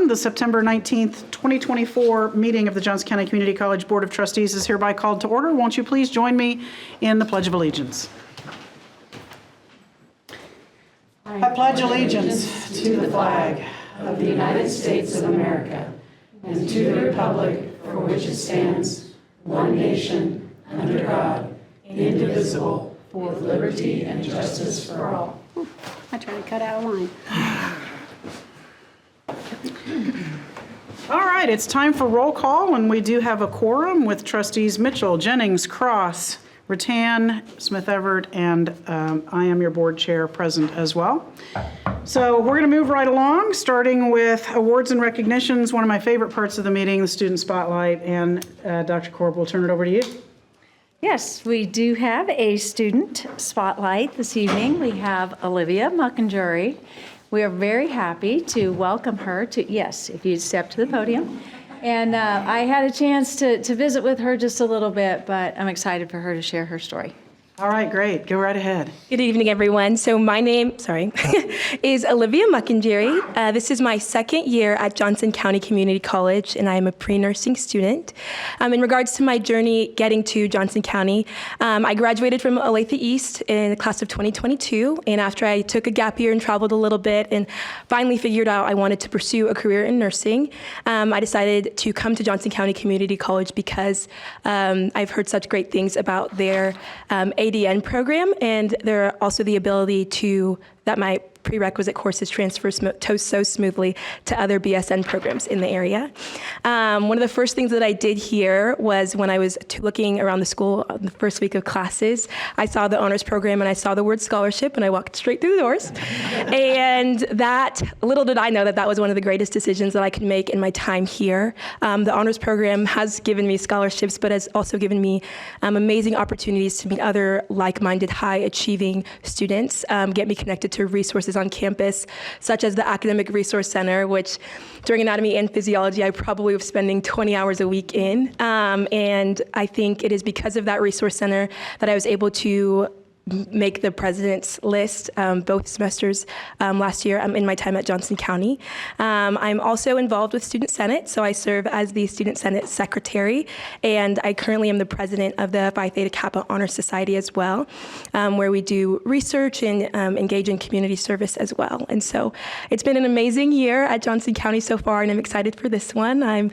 morning. The September 19th, 2024 meeting of the Johnson County Community College Board of Trustees is hereby called to order. Won't you please join me in the Pledge of Allegiance? I pledge allegiance to the flag of the United States of America and to the republic for which it stands, one nation, under God, indivisible, with liberty and justice for all. I tried to cut out a line. All right, it's time for roll call, and we do have a quorum with trustees Mitchell, Jennings, Cross, Rattan, Smith-Everett, and I am your board chair present as well. So we're going to move right along, starting with awards and recognitions, one of my favorite parts of the meeting, the student spotlight, and Dr. Korb, we'll turn it over to you. Yes, we do have a student spotlight this evening. We have Olivia Mck Ander. We are very happy to welcome her to, yes, if you'd step to the podium. And I had a chance to visit with her just a little bit, but I'm excited for her to share her story. All right, great. Go right ahead. Good evening, everyone. So my name, is Olivia Mck Ander. This is my second year at Johnson County Community College, and I am a pre-nursing student. In regards to my journey getting to Johnson County, I graduated from Olathe East in the class of 2022, and after I took a gap year and traveled a little bit and finally figured out I wanted to pursue a career in nursing, I decided to come to Johnson County Community College because I've heard such great things about their ADN program, and there are also the ability that my prerequisite courses transfer so smoothly to other BSN programs in the area. One of the first things that I did here was when I was looking around the school the first week of classes, I saw the honors program and I saw the word scholarship and I walked straight through the doors. And that, little did I know that was one of the greatest decisions that I could make in my time here. The honors program has given me scholarships, but has also given me amazing opportunities to meet other like-minded, high-achieving students, get me connected to resources on campus, such as the Academic Resource Center, which during anatomy and physiology, I probably was spending 20 hours a week in. And I think it is because of that resource center that I was able to make the president's list both semesters last year in my time at Johnson County. I'm also involved with Student Senate, so I serve as the Student Senate Secretary, and I currently am the president of the Phi Theta Kappa Honor Society as well, where we do research and engage in community service as well. And so it's been an amazing year at Johnson County so far, and I'm excited for this one. I'm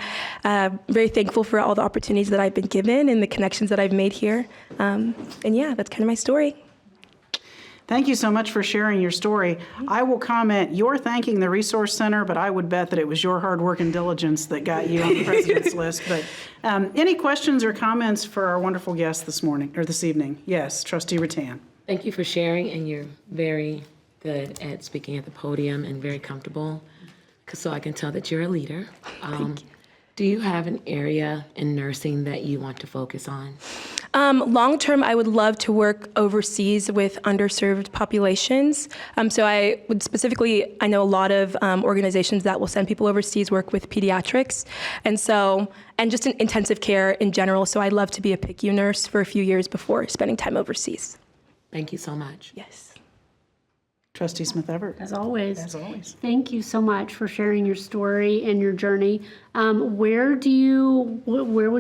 very thankful for all the opportunities that I've been given and the connections that I've made here. And yeah, that's kind of my story. Thank you so much for sharing your story. I will comment, you're thanking the Resource Center, but I would bet that it was your hard work and diligence that got you on the president's list. But any questions or comments for our wonderful guest this morning, or this evening? Yes, Trustee Rattan. Thank you for sharing, and you're very good at speaking at the podium and very comfortable, so I can tell that you're a leader. Thank you. Do you have an area in nursing that you want to focus on? Long term, I would love to work overseas with underserved populations. So I would specifically, I know a lot of organizations that will send people overseas work with pediatrics, and just in intensive care in general. So I'd love to be a PICU nurse for a few years before spending time overseas. Thank you so much. Yes. Trustee Smith-Everett. As always. As always. Thank you so much for sharing your story and your journey. Where would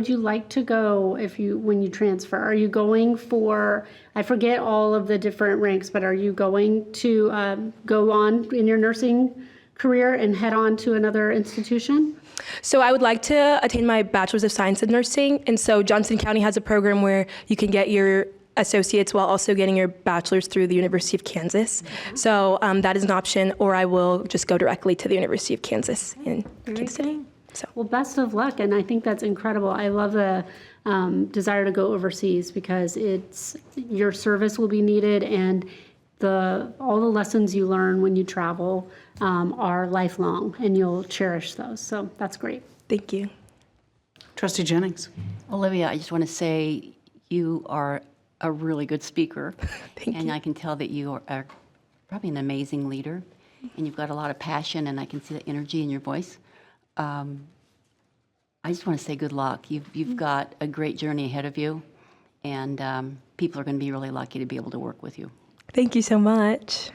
you like to go when you transfer? Are you going for, I forget all of the different ranks, but are you going to go on in your nursing career and head on to another institution? So I would like to attain my Bachelor's of Science in Nursing, and so Johnson County has a program where you can get your associates while also getting your bachelor's through the University of Kansas. Mm-hmm. So that is an option, or I will just go directly to the University of Kansas in Kansas City. So. Well, best of luck, and I think that's incredible. I love the desire to go overseas because your service will be needed, and all the lessons you learn when you travel are lifelong, and you'll cherish those. So that's great. Thank you. Trustee Jennings. Olivia, I just want to say you are a really good speaker. Thank and you. I can tell that you are probably an amazing leader, and you've got a lot of passion, and I can see the energy in your voice. I just want to say good luck. You've got a great journey ahead of you, and people are going to be really lucky to be able to work with you. Thank you so much.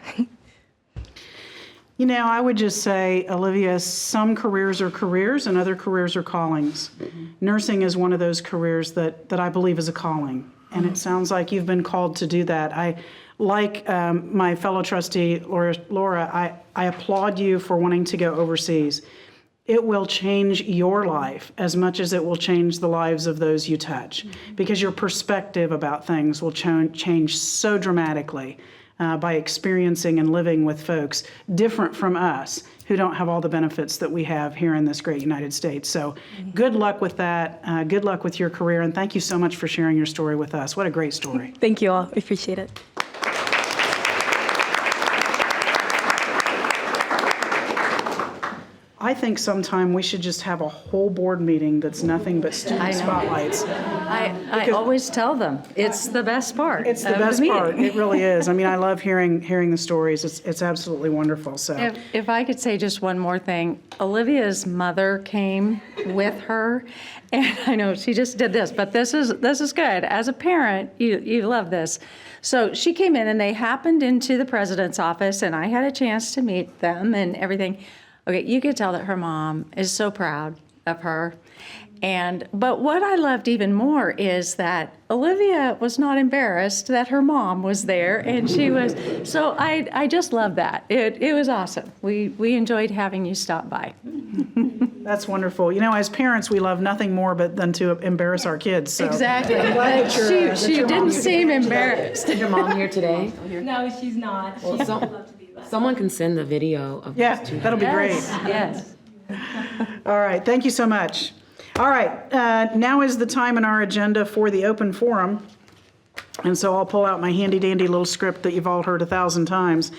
You know, I would just say, Olivia, some careers are careers and other careers are callings. Nursing is one of those careers that I believe is a calling. And it sounds like you've been called to do that. Like my fellow trustee, Laura, I applaud you for wanting to go overseas. It will change your life as much as it will change the lives of those you touch, because your perspective about things will change so dramatically by experiencing and living with folks different from us who don't have all the benefits that we have here in this great United States. So good luck with that. Good luck with your career. And thank you so much for sharing your story with us. What a great story. Thank you all. I appreciate it. I think sometime we should just have a whole board meeting that's nothing but student spotlights. I always tell them, it's the best part. It's the best part. It really is. I mean, I love hearing the stories. It's absolutely wonderful. So, If I could say just one more thing, Olivia's mother came with her, and I know she just did this, but this is good. As a parent, you love this. So she came in, and they happened into the president's office, and I had a chance to meet them and everything. Okay, you could tell that her mom is so proud of her. But what I loved even more is that Olivia was not embarrassed that her mom was there, and she was, so I just love that. It was awesome. We enjoyed having you stop by. that's wonderful. You know, as parents, we love nothing more than to embarrass our kids. So. Exactly. But she didn't seem embarrassed. Is your mom here today? No, she's not. Well, someone can send the video of Yeah, those two. that'll be great. Yes. All right, thank you so much. All right, now is the time in our agenda for the open forum. And so I'll pull out my handy dandy little script that you've all heard 1,000 times.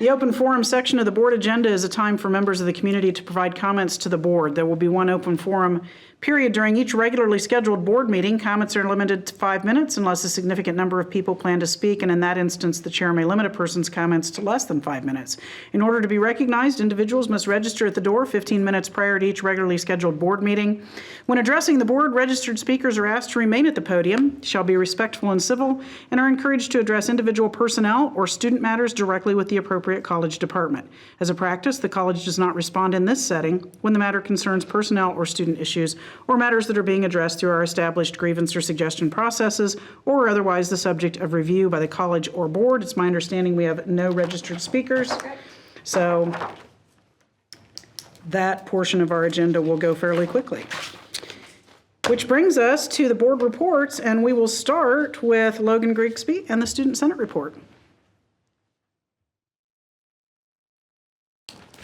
The open forum section of the board agenda is a time for members of the community to provide comments to the board. There will be one open forum period during each regularly scheduled board meeting. Comments are limited to 5 minutes unless a significant number of people plan to speak, and in that instance, the chair may limit a person's comments to less than 5 minutes. In order to be recognized, individuals must register at the door 15 minutes prior to each regularly scheduled board meeting. When addressing the board, registered speakers are asked to remain at the podium, shall be respectful and civil, and are encouraged to address individual personnel or student matters directly with the appropriate college department. As a practice, the college does not respond in this setting when the matter concerns personnel or student issues or matters that are being addressed through our established grievance or suggestion processes or otherwise the subject of review by the college or board. It's my understanding we have no registered speakers. So that portion of our agenda will go fairly quickly. Which brings us to the board reports, and we will start with Logan Grigsby and the Student Senate report.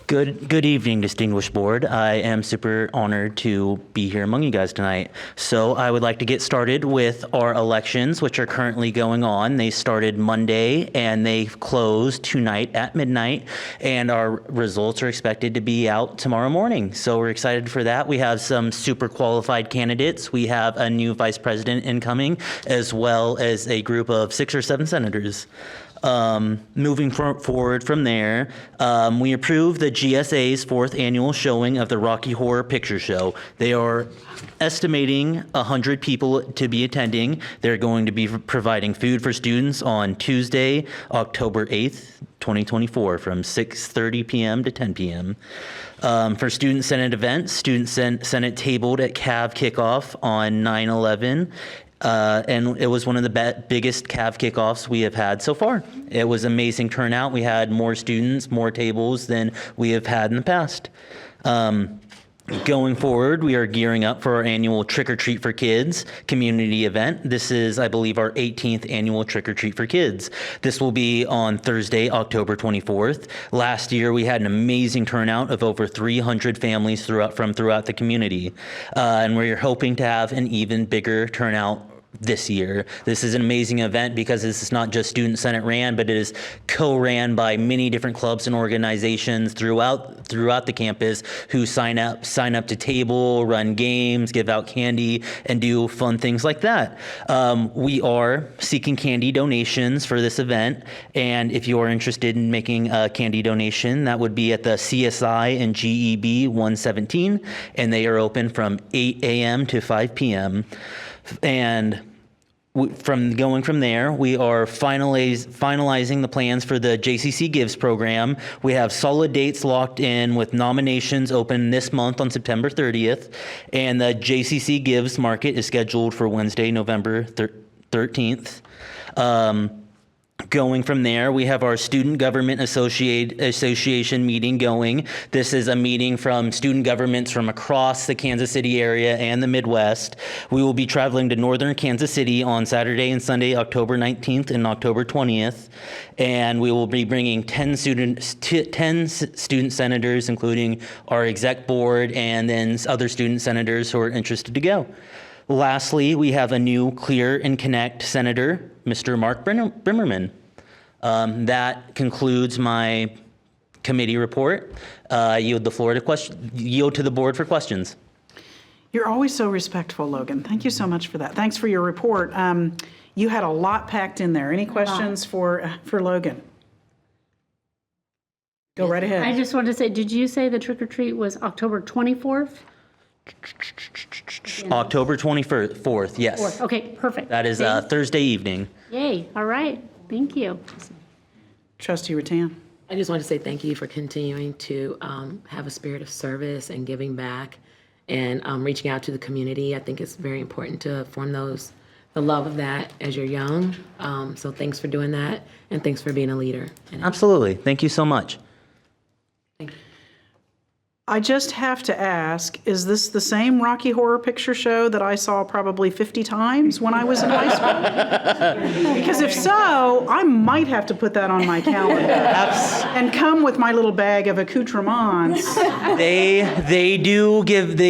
Good evening, distinguished board. I am super honored to be here among you guys tonight. So I would like to get started with our elections, which are currently going on. They started Monday and they closed tonight at midnight, and our results are expected to be out tomorrow morning. So we're excited for that. We have some super qualified candidates. We have a new vice president incoming, as well as a group of 6 or 7 senators. Moving forward from there, we approved the GSA's 4th annual showing of the Rocky Horror Picture Show. They are estimating 100 people to be attending. They're going to be providing food for students on Tuesday, October 8th, 2024, from 6:30 p.m. to 10 p.m. For Student Senate events, Student Senate tabled at CAV kickoff on 9/11. And it was one of the biggest CAV kickoffs we have had so far. It was amazing turnout. We had more students, more tables than we have had in the past. Going forward, we are gearing up for our annual Trick or Treat for Kids community event. This is, I believe, our 18th annual Trick or Treat for Kids. This will be on Thursday, October 24th. Last year, we had an amazing turnout of over 300 families throughout the community. And we're hoping to have an even bigger turnout this year. This is an amazing event because this is not just Student Senate ran, but it is co-ran by many different clubs and organizations throughout the campus who sign up to table, run games, give out candy, and do fun things like that. We are seeking candy donations for this event, and if you are interested in making a candy donation, that would be at the CSI and GEB 117, and they are open from 8 a.m. to 5 p.m. And From there, we are finalizing the plans for the JCC Gives program. We have solid dates locked in with nominations open this month on September 30th, and the JCC Gives market is scheduled for Wednesday, November 13th. Going from there, we have our Student Government Association meeting going. This is a meeting from student governments from across the Kansas City area and the Midwest. We will be traveling to northern Kansas City on Saturday and Sunday, October 19th and October 20th. And we will be bringing 10 student senators, including our exec board and then other student senators who are interested to go. Lastly, we have a new Clear and Connect senator, Mr. Mark Brimmerman. That concludes my committee report. Yield the floor to yield to the board for questions. You're always so respectful, Logan. Thank you so much for that. Thanks for your report. You had a lot packed in there. Any questions for Logan? Go right ahead. I just wanted to say, did you say the trick or treat was October 24th? October 24th, yes. Okay, perfect. That is Thursday evening. Yay, all right, thank you. Trustee Rattan. I just want to say thank you for continuing to have a spirit of service and giving back and reaching out to the community. I think it's very important to form the love of that as you're young. So thanks for doing that, and thanks for being a leader. Absolutely. Thank you so much. Thank you. I just have to ask, is this the same Rocky Horror Picture Show that I saw probably 50 times when I was in high school? Because if so, I might have to put that on my calendar and come with my little bag of accoutrements. They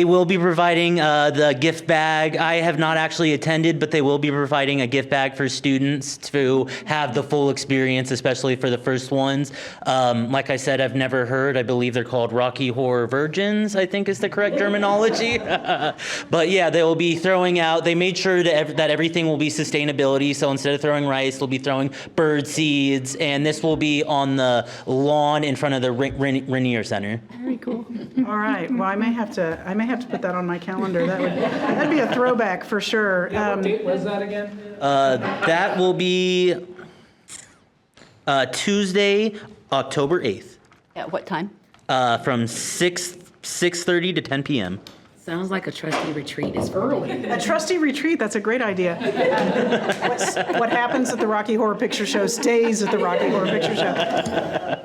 will be providing the gift bag. I have not actually attended, but they will be providing a gift bag for students to have the full experience, especially for the first ones. Like I said, I've never heard. I believe they're called Rocky Horror Virgins, I think is the correct terminology. But yeah, they will be throwing out, they made sure that everything will be sustainability. So instead of throwing rice, they'll be throwing bird seeds. And this will be on the lawn in front of the Rainier Center. Very cool. All right. Well, I may have to put that on my calendar. That'd be a throwback for sure. What date was that again? That will be Tuesday, October 8th. At what time? From 6:30 to 10 p.m. Sounds like a trustee retreat. It's early. A trustee retreat, that's a great idea. What happens at the Rocky Horror Picture Show stays at the Rocky Horror Picture Show.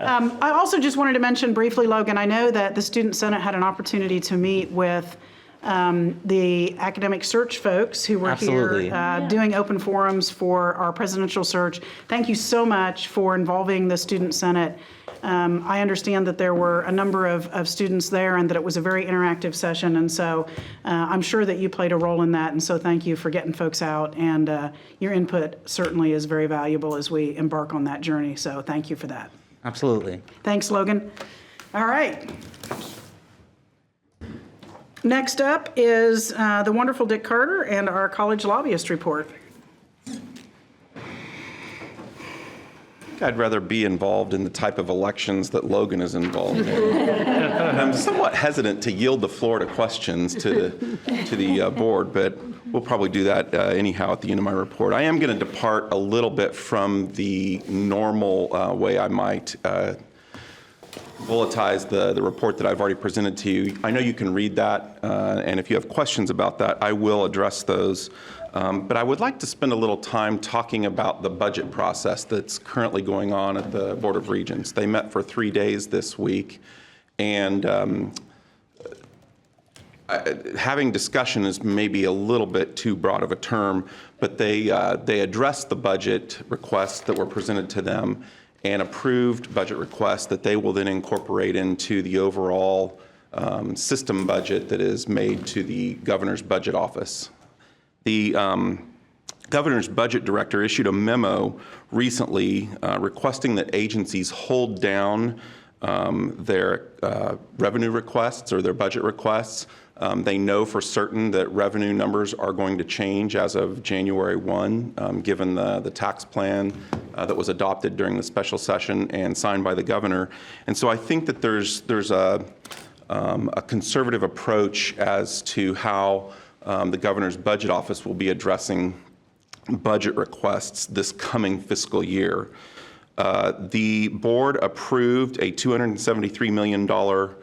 I also just wanted to mention briefly, Logan, I know that the Student Senate had an opportunity to meet with the academic search folks who were Absolutely. here doing open forums for our presidential search. Thank you so much for involving the Student Senate. I understand that there were a number of students there and that it was a very interactive session. And so I'm sure that you played a role in that. And so thank you for getting folks out. And your input certainly is very valuable as we embark on that journey. So thank you for that. Absolutely. Thanks, Logan. All right. Next up is the wonderful Dick Carter and our college lobbyist report. I'd rather be involved in the type of elections that Logan is involved in. I'm somewhat hesitant to yield the floor to questions to the board, but we'll probably do that anyhow at the end of my report. I am going to depart a little bit from the normal way I might bulletize the report that I've already presented to you. I know you can read that, and if you have questions about that, I will address those. But I would like to spend a little time talking about the budget process that's currently going on at the Board of Regents. They met for 3 days this week, and having discussion is maybe a little bit too broad of a term, but they addressed the budget requests that were presented to them and approved budget requests that they will then incorporate into the overall system budget that is made to the Governor's Budget Office. The Governor's Budget Director issued a memo recently requesting that agencies hold down their revenue requests or their budget requests. They know for certain that revenue numbers are going to change as of January 1, given the tax plan that was adopted during the special session and signed by the governor. And so I think that there's a conservative approach as to how the Governor's Budget Office will be addressing budget requests this coming fiscal year. The board approved a $273 million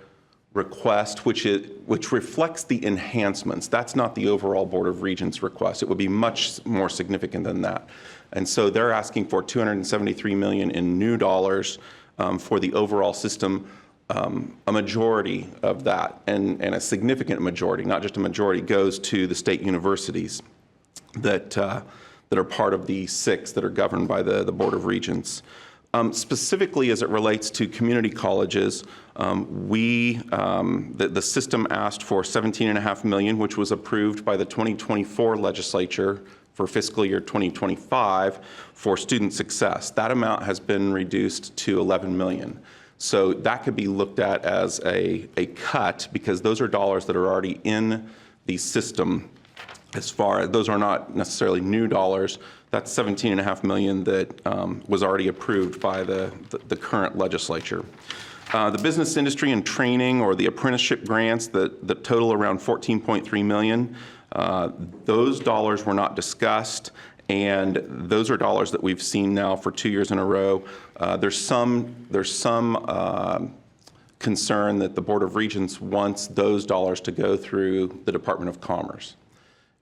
request, which reflects the enhancements. That's not the overall Board of Regents request. It would be much more significant than that. And so they're asking for $273 million in new dollars for the overall system. A majority of that, and a significant majority, not just a majority, goes to the state universities that are part of the 6 that are governed by the Board of Regents. Specifically, as it relates to community colleges, the system asked for $17.5 million, which was approved by the 2024 legislature for fiscal year 2025 for student success. That amount has been reduced to $11 million. So that could be looked at as a cut, because those are dollars that are already in the system. As far as those are not necessarily new dollars, that's $17.5 million that was already approved by the current legislature. The business industry and training, or the apprenticeship grants, that total around $14.3 million. Those dollars were not discussed, and those are dollars that we've seen now for 2 years in a row. There's some concern that the Board of Regents wants those dollars to go through the Department of Commerce.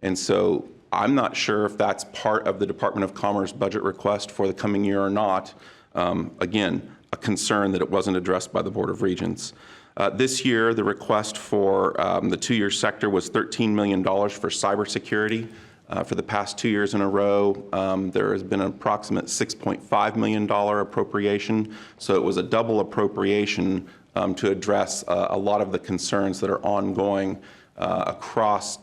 And so I'm not sure if that's part of the Department of Commerce budget request for the coming year or not. Again, a concern that it wasn't addressed by the Board of Regents. This year, the request for the 2-year sector was $13 million for cybersecurity. For the past 2 years in a row, there has been an approximate $6.5 million appropriation. So it was a double appropriation to address a lot of the concerns that are ongoing across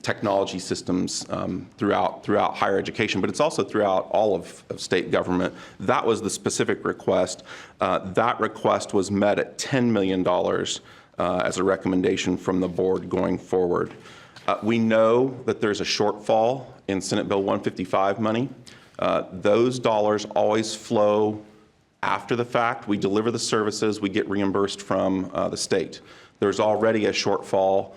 technology systems throughout higher education, but it's also throughout all of state government. That was the specific request. That request was met at $10 million as a recommendation from the board going forward. We know that there's a shortfall in Senate Bill 155 money. Those dollars always flow after the fact. We deliver the services, we get reimbursed from the state. There's already a shortfall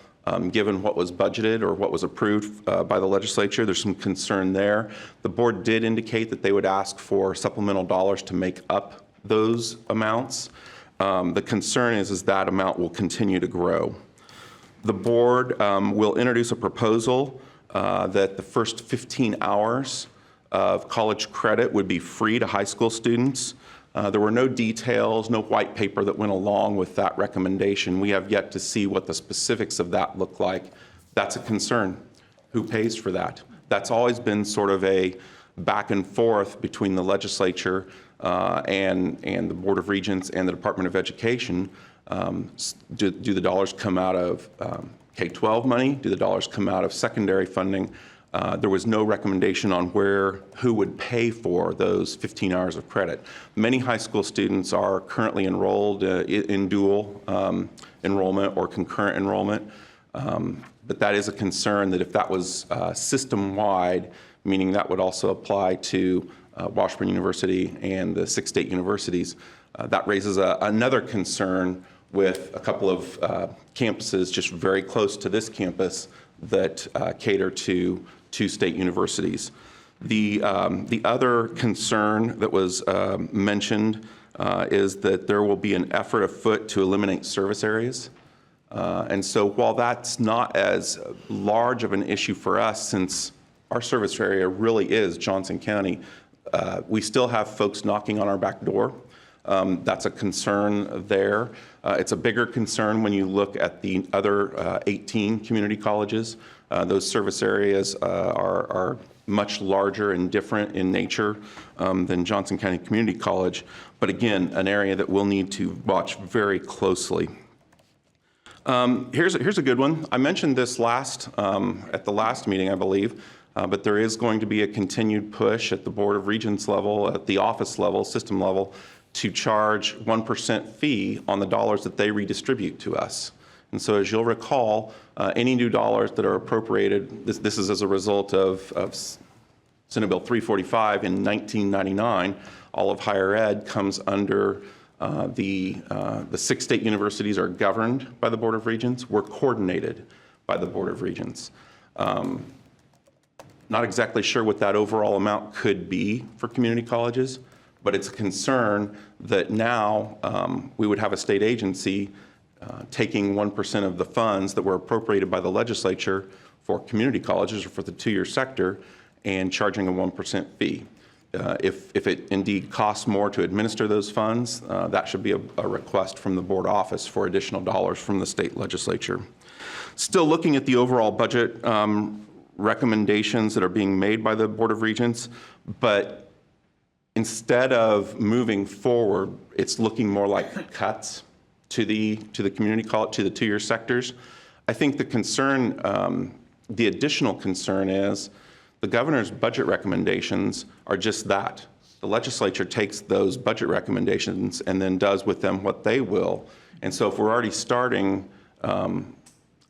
given what was budgeted or what was approved by the legislature. There's some concern there. The board did indicate that they would ask for supplemental dollars to make up those amounts. The concern is that amount will continue to grow. The board will introduce a proposal that the first 15 hours of college credit would be free to high school students. There were no details, no white paper that went along with that recommendation. We have yet to see what the specifics of that look like. That's a concern. Who pays for that? That's always been sort of a back and forth between the legislature and the Board of Regents and the Department of Education. Do the dollars come out of K-12 money? Do the dollars come out of secondary funding? There was no recommendation on who would pay for those 15 hours of credit. Many high school students are currently enrolled in dual enrollment or concurrent enrollment, but that is a concern that if that was system-wide, meaning that would also apply to Washburn University and the 6 state universities, that raises another concern with a couple of campuses just very close to this campus that cater to 2 state universities. The other concern that was mentioned is that there will be an effort afoot to eliminate service areas. And so while that's not as large of an issue for us, since our service area really is Johnson County, we still have folks knocking on our back door. That's a concern there. It's a bigger concern when you look at the other 18 community colleges. Those service areas are much larger and different in nature than Johnson County Community College, but again, an area that we'll need to watch very closely. Here's a good one. I mentioned this at the last meeting, I believe, but there is going to be a continued push at the Board of Regents level, at the office level, system level, to charge 1% fee on the dollars that they redistribute to us. And so as you'll recall, any new dollars that are appropriated, this is as a result of Senate Bill 345 in 1999, all of higher ed comes under the 6 state universities are governed by the Board of Regents. We're coordinated by the Board of Regents. Not exactly sure what that overall amount could be for community colleges, but it's a concern that now we would have a state agency taking 1% of the funds that were appropriated by the legislature for community colleges or for the two-year sector and charging a 1% fee. If it indeed costs more to administer those funds, that should be a request from the board office for additional dollars from the state legislature. Still looking at the overall budget recommendations that are being made by the Board of Regents, but instead of moving forward, it's looking more like cuts to the community college, to the two-year sectors. I think the concern, the additional concern is the governor's budget recommendations are just that. The legislature takes those budget recommendations and then does with them what they will. And so if we're already starting in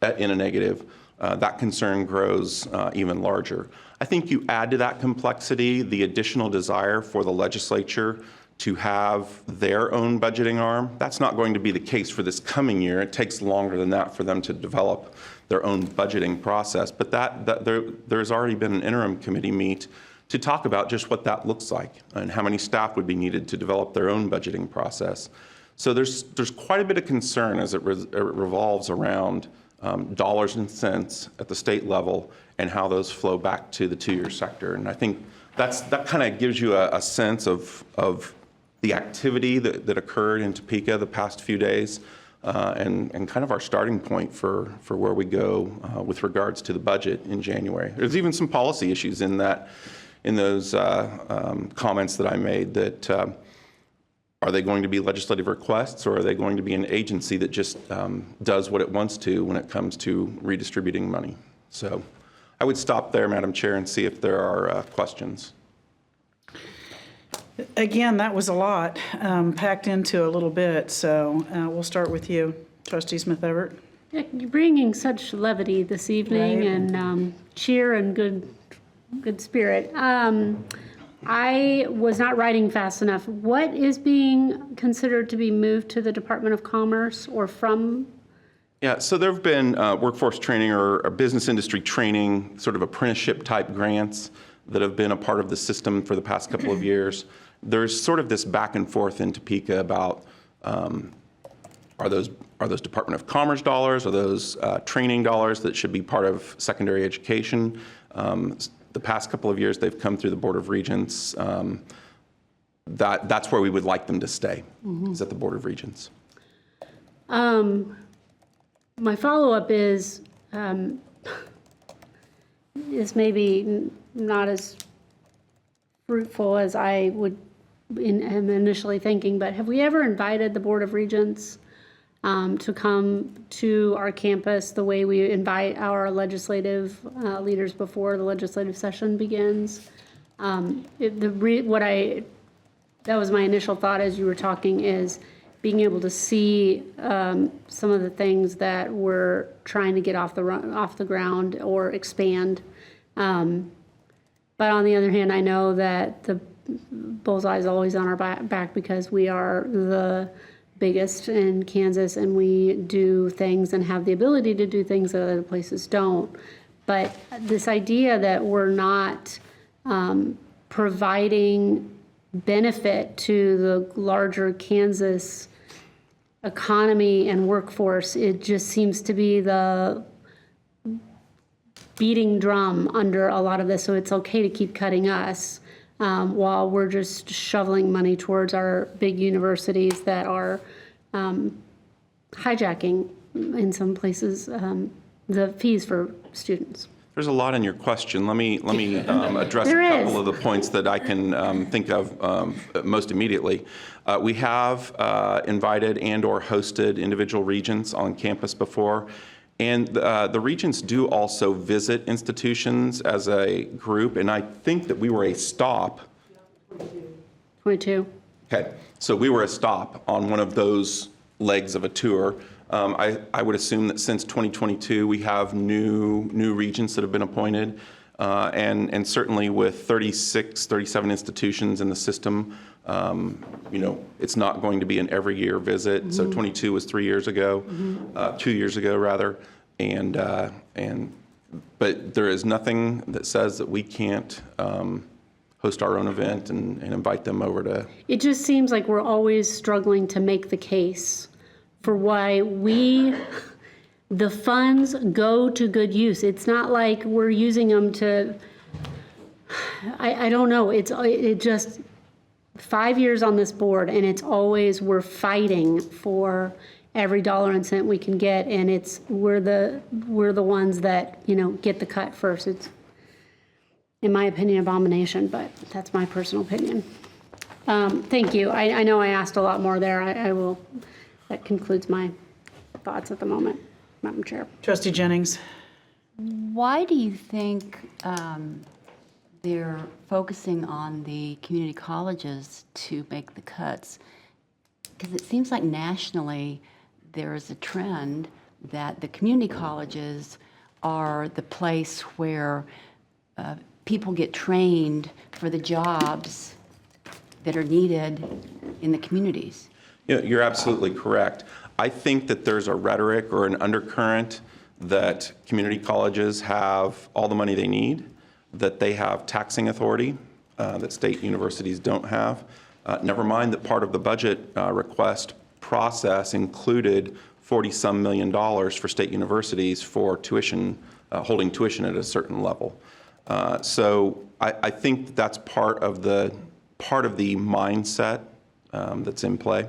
a negative, that concern grows even larger. I think you add to that complexity the additional desire for the legislature to have their own budgeting arm. That's not going to be the case for this coming year. It takes longer than that for them to develop their own budgeting process. But there's already been an interim committee meet to talk about just what that looks like and how many staff would be needed to develop their own budgeting process. So there's quite a bit of concern as it revolves around dollars and cents at the state level and how those flow back to the two-year sector. And I think that kind of gives you a sense of the activity that occurred in Topeka the past few days and kind of our starting point for where we go with regards to the budget in January. There's even some policy issues in those comments that I made that are they going to be legislative requests, or are they going to be an agency that just does what it wants to when it comes to redistributing money? So I would stop there, Madam Chair, and see if there are questions. Again, that was a lot packed into a little bit, so we'll start with you, Trustee Smith-Everett. Yeah, you're bringing such levity this evening, Right. and cheer and good spirit. I was not writing fast enough. What is being considered to be moved to the Department of Commerce or from? Yeah, so there have been workforce training or business industry training, sort of apprenticeship type grants that have been a part of the system for the past couple of years. There's sort of this back and forth in Topeka about are those Department of Commerce dollars, are those training dollars that should be part of secondary education? The past couple of years, they've come through the Board of Regents. That's where we would like them to stay, is at the Board of Regents. My follow-up is maybe not as fruitful as I am initially thinking, but have we ever invited the Board of Regents to come to our campus the way we invite our legislative leaders before the legislative session begins? That was my initial thought as you were talking, is being able to see some of the things that we're trying to get off the ground or expand. But on the other hand, I know that the bullseye is always on our back because we are the biggest in Kansas and we do things and have the ability to do things that other places don't. But this idea that we're not providing benefit to the larger Kansas economy and workforce, it just seems to be the beating drum under a lot of this. So it's okay to keep cutting us while we're just shoveling money towards our big universities that are hijacking, in some places, the fees for students. There's a lot in your question. Let me address a couple of the points that I can think of most immediately. We have invited and or hosted individual regents on campus before, and the regents do also visit institutions as a group, and I think that we were a stop. 22. Okay, so we were a stop on one of those legs of a tour. I would assume that since 2022, we have new regents that have been appointed, and certainly with 37 institutions in the system, it's not going to be an every year visit. Mm-hmm. So 22 was 3 years ago, 2 years ago rather, and But there is nothing that says that we can't host our own event and invite them over to. It just seems like we're always struggling to make the case for why the funds go to good use. It's not like we're using them to, I don't know, it just, 5 years on this board, and it's always, we're fighting for every dollar and cent we can get, and we're the ones that, get the cut first. It's, in my opinion, abomination, but that's my personal opinion. Thank you. I know I asked a lot more there. I will, that concludes my thoughts at the moment, Madam Chair. Trustee Jennings. Why do you think they're focusing on the community colleges to make the cuts? Because it seems like nationally there is a trend that the community colleges are the place where people get trained for the jobs that are needed in the communities. You're absolutely correct. I think that there's a rhetoric or an undercurrent that community colleges have all the money they need, that they have taxing authority that state universities don't have. Never mind that part of the budget request process included $40-some million for state universities for tuition, holding tuition at a certain level. So I think that's part of the mindset that's in play.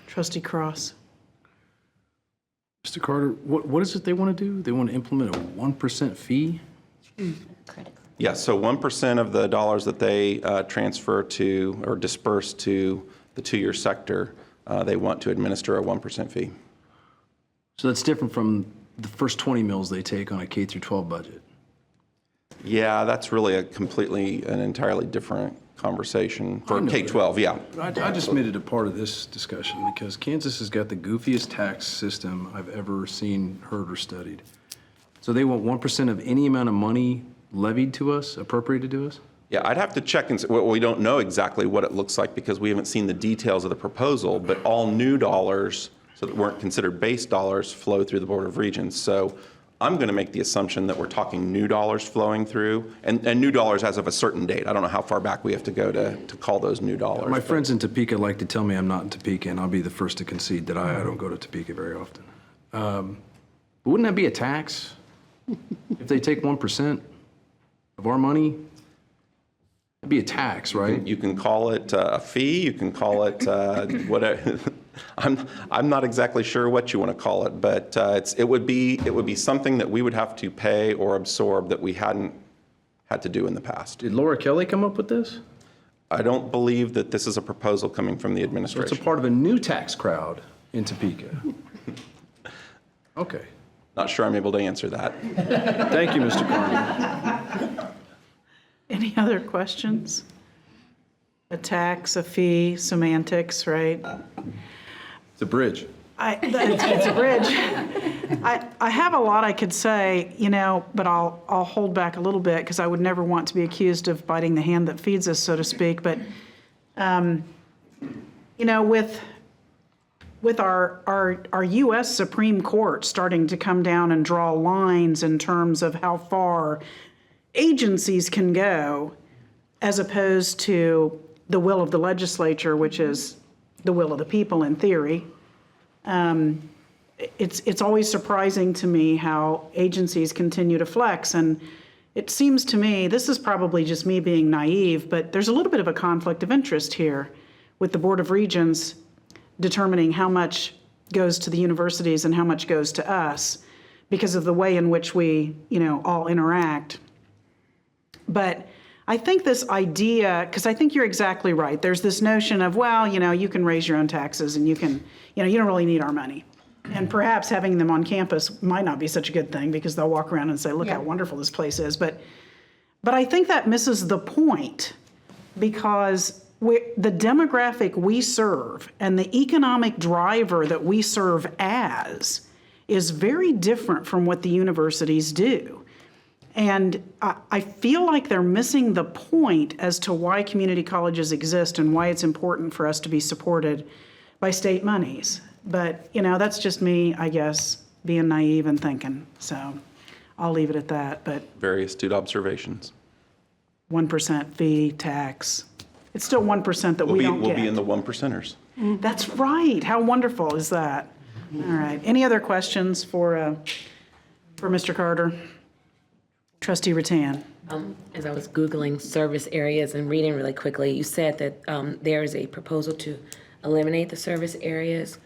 Trustee Cross. Mr. Carter, what is it they want to do? They want to implement a 1% fee? Yes, so 1% of the dollars that they transfer to or disperse to the two-year sector, they want to administer a 1% fee. So that's different from the first 20 mils they take on a K through 12 budget. Yeah, that's really an entirely different conversation for K-12, yeah. I just made it a part of this discussion because Kansas has got the goofiest tax system I've ever seen, heard, or studied. So they want 1% of any amount of money levied to us, appropriated to us? Yeah, I'd have to check and well, we don't know exactly what it looks like because we haven't seen the details of the proposal, but all new dollars, so that weren't considered base dollars, flow through the Board of Regents. So I'm going to make the assumption that we're talking new dollars flowing through, and new dollars as of a certain date. I don't know how far back we have to go to call those new dollars. My friends in Topeka like to tell me I'm not in Topeka, and I'll be the first to concede that I don't go to Topeka very often. But wouldn't that be a tax? If they take 1% of our money, it'd be a tax, right? You can call it a fee, you can call it whatever. I'm not exactly sure what you want to call it, but it would be something that we would have to pay or absorb that we hadn't had to do in the past. Did Laura Kelly come up with this? I don't believe that this is a proposal coming from the So administration. it's a part of a new tax crowd in Topeka. Okay. Not sure I'm able to answer that. Thank you, Mr. Carter. Any other questions? A tax, a fee, semantics, right? It's a bridge. It's a bridge. I have a lot I could say, but I'll hold back a little bit because I would never want to be accused of biting the hand that feeds us, so to speak. But, with our U.S. Supreme Court starting to come down and draw lines in terms of how far agencies can go, as opposed to the will of the legislature, which is the will of the people in theory. It's always surprising to me how agencies continue to flex. And it seems to me, this is probably just me being naive, but there's a little bit of a conflict of interest here with the Board of Regents determining how much goes to the universities and how much goes to us because of the way in which we, all interact. But I think this idea, because I think you're exactly right. There's this notion of, you can raise your own taxes and you can, you don't really need our money. And perhaps having them on campus might not be such a good thing because they'll walk around and say, look how wonderful this place is. But I think that misses the point because the demographic we serve and the economic driver that we serve as is very different from what the universities do. And I feel like they're missing the point as to why community colleges exist and why it's important for us to be supported by state monies. But, you know, that's just me, I guess, being naive and thinking. So I'll leave it at that. But Very astute observations. 1% fee tax, it's still 1% that we don't get. We'll be in the 1%ers. That's right. How wonderful is that? All right. Any other questions for Mr. Carter? Trustee Rattan. As I was Googling service areas and reading really quickly, you said that there is a proposal to eliminate the service areas.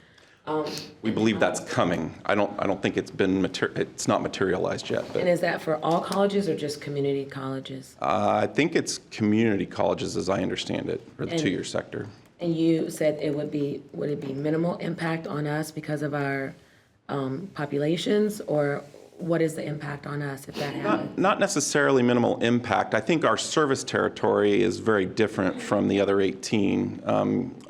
We believe that's coming. I don't think it's not materialized yet. But And is that for all colleges or just community colleges? I think it's community colleges, as I understand it, or the And- two-year sector. And you said would it be minimal impact on us because of our populations, or what is the impact on us if that happens? Not necessarily minimal impact. I think our service territory is very different from the other 18.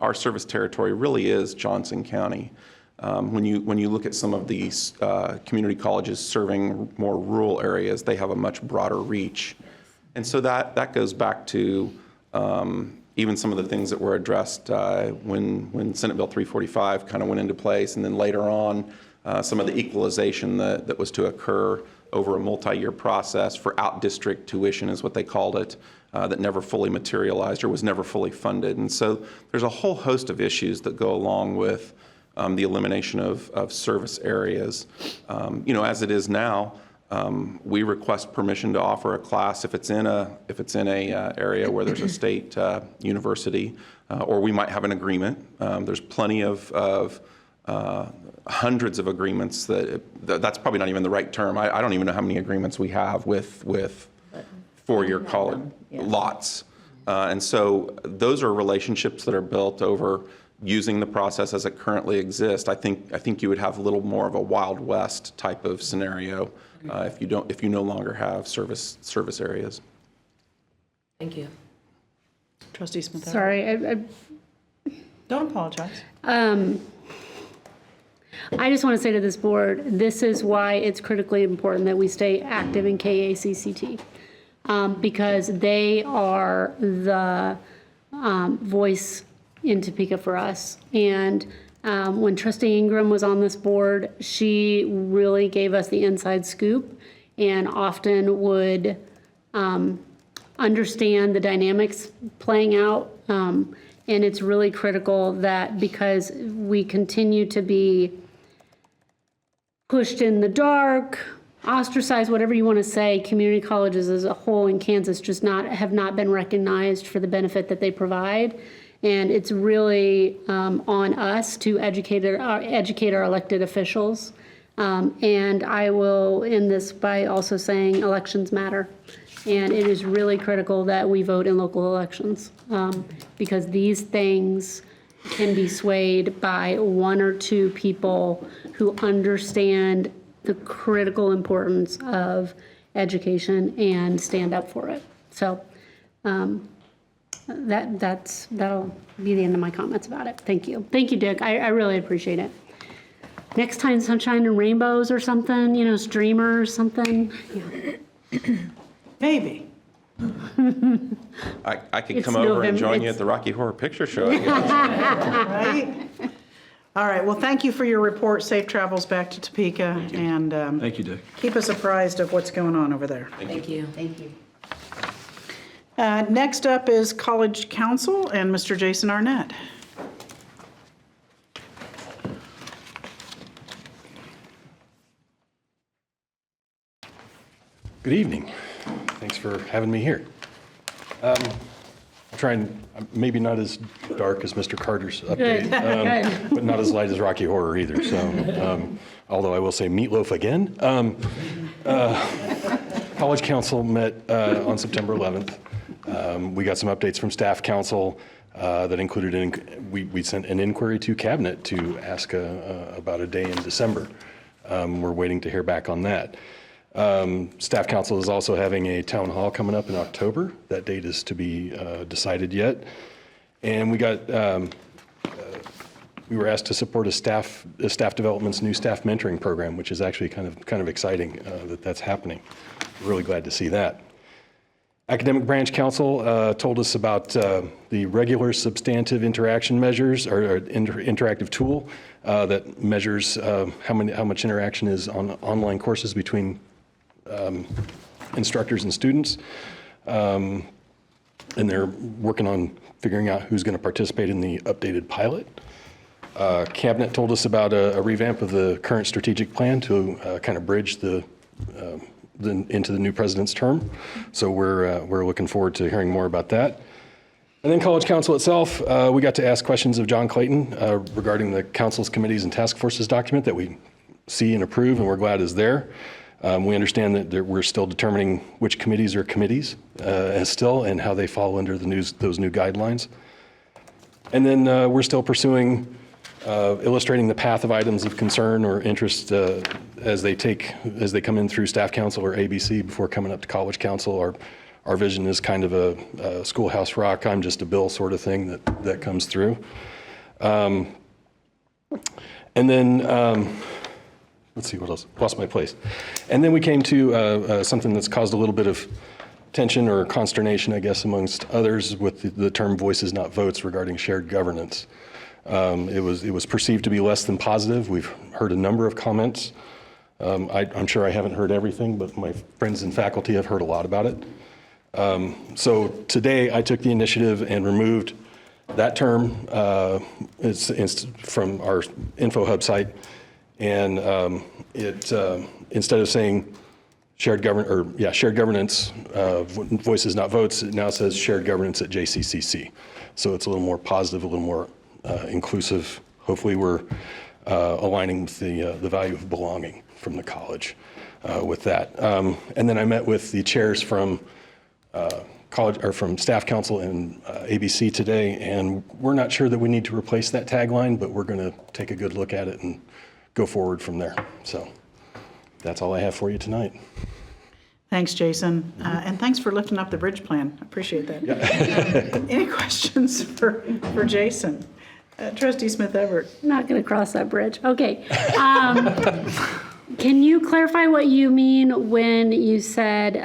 Our service territory really is Johnson County. When you look at some of these community colleges serving more rural areas, they have a much broader reach. And so that goes back to even some of the things that were addressed when Senate Bill 345 kind of went into place, and then later on, some of the equalization that was to occur over a multi-year process for out-district tuition is what they called it, that never fully materialized or was never fully funded. And so there's a whole host of issues that go along with the elimination of service areas. As it is now, we request permission to offer a class if it's in a area where there's a state university, or we might have an agreement. There's plenty of hundreds of agreements that's probably not even the right term. I don't even know how many agreements we have with four-year college lots. And so those are relationships that are built over using the process as it currently exists. I think you would have a little more of a Wild West type of scenario if you no longer have service areas. Thank you. Trustee Smith. Sorry, Don't apologize. I just want to say to this board, this is why it's critically important that we stay active in KACCT, because they are the voice in Topeka for us. And when Trustee Ingram was on this board, she really gave us the inside scoop and often would understand the dynamics playing out. And it's really critical that because we continue to be pushed in the dark, ostracized, whatever you want to say, community colleges as a whole in Kansas just have not been recognized for the benefit that they provide. And it's really on us to educate our elected officials. And I will end this by also saying elections matter. And it is really critical that we vote in local elections, because these things can be swayed by one or two people who understand the critical importance of education and stand up for it. So that'll be the end of my comments about it. Thank you. Thank you, Dick. I really appreciate it. Next time, sunshine and rainbows or something, streamers, something. Yeah. Maybe. I could It's come over and November. join you at the Rocky Horror Picture Show, I guess. Right? All right. Well, thank you for your report. Safe travels back to Topeka. And Thank you, Dick. keep us apprised of what's going on over there. Thank you. Thank you. Next up is College Counsel and Mr. Jason Arnett. Good evening. Thanks for having me here. I'm trying, maybe not as dark as Mr. Carter's update, but not as light as Rocky Horror either. So, although I will say meatloaf again. College Council met on September 11th. We got some updates from Staff Council that included, we sent an inquiry to Cabinet to ask about a day in December. We're waiting to hear back on that. Staff Council is also having a town hall coming up in October. That date is to be decided yet. And we were asked to support a staff development's new staff mentoring program, which is actually kind of exciting that's happening. Really glad to see that. Academic Branch Council told us about the regular substantive interaction measures, or interactive tool that measures how much interaction is on online courses between instructors and students. And they're working on figuring out who's going to participate in the updated pilot. Cabinet told us about a revamp of the current strategic plan to kind of bridge into the new president's term. So we're looking forward to hearing more about that. And then College Council itself, we got to ask questions of John Clayton regarding the council's committees and task forces document that we see and approve, and we're glad is there. We understand that we're still determining which committees are committees still, and how they fall under those new guidelines. And then we're still pursuing illustrating the path of items of concern or interest as they come in through staff council or ABC before coming up to College Council. Our vision is kind of a schoolhouse rock, I'm just a bill sort of thing that comes through. And then, let's see what else, lost my place. And then we came to something that's caused a little bit of tension or consternation, I guess, amongst others with the term voices not votes regarding shared governance. It was perceived to be less than positive. We've heard a number of comments. I'm sure I haven't heard everything, but my friends and faculty have heard a lot about it. So today I took the initiative and removed that term it's from our InfoHub site, and instead of saying shared governance, voices not votes, it now says shared governance at JCCC. So it's a little more positive, a little more inclusive. Hopefully we're aligning with the value of belonging from the college with that. And then I met with the chairs from from staff council and ABC today, and we're not sure that we need to replace that tagline, but we're going to take a good look at it and go forward from there. So that's all I have for you tonight. Thanks, Jason. And thanks for lifting up the bridge plan. I appreciate that. Yeah. Any questions for Jason? Trustee Smith Everett. Not going to cross that bridge. Okay. Can you clarify what you mean when you said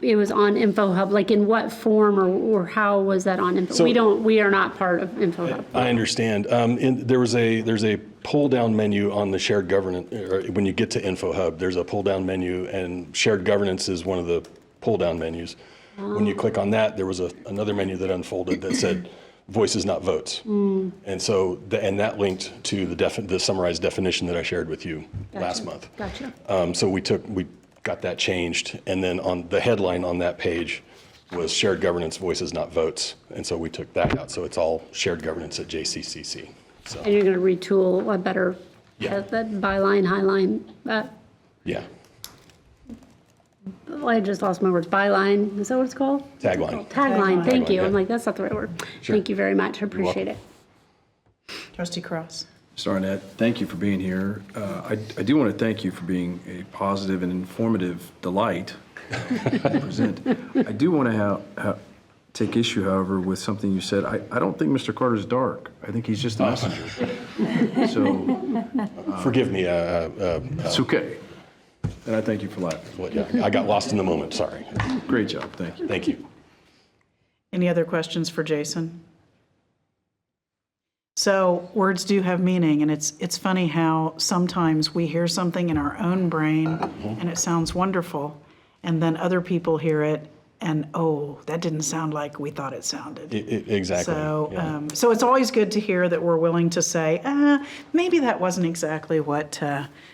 it was on InfoHub? Like in what form or how was that on InfoHub? So, we are not part of InfoHub. I understand. There's a pull down menu on the shared governance. When you get to InfoHub, there's a pull down menu, and shared governance is one of the pull down menus. When you click on that, there was another menu that unfolded that said voices not votes. And so that linked to the summarized definition that I shared with you last month. Gotcha. So we got that changed, and then on the headline on that page was shared governance voices not votes, and so we took that out. So it's all shared governance at JCCC. So And you're going to retool a better Yeah. that byline, highline. yeah, I just lost my words. Byline. Is that what it's called? tagline. Tagline. Thank you. yeah. I'm like, that's not the right word. Sure. Thank you very much. I appreciate it. Trustee Cross. Mr. Arnett, thank you for being here. I do want to thank you for being a positive and informative delight to present. I do want to take issue, however, with something you said. I don't think Mr. Carter's dark. I think he's just a messenger. So Forgive me. it's okay. And I thank you for laughing. I got lost in the moment. Sorry. Great job. Thank you. Thank you. Any other questions for Jason? So words do have meaning, and it's funny how sometimes we hear something in our own brain and it sounds wonderful, and then other people hear it and, oh, that didn't sound like we thought it sounded. Exactly. So, yeah. so it's always good to hear that we're willing to say, maybe that wasn't exactly what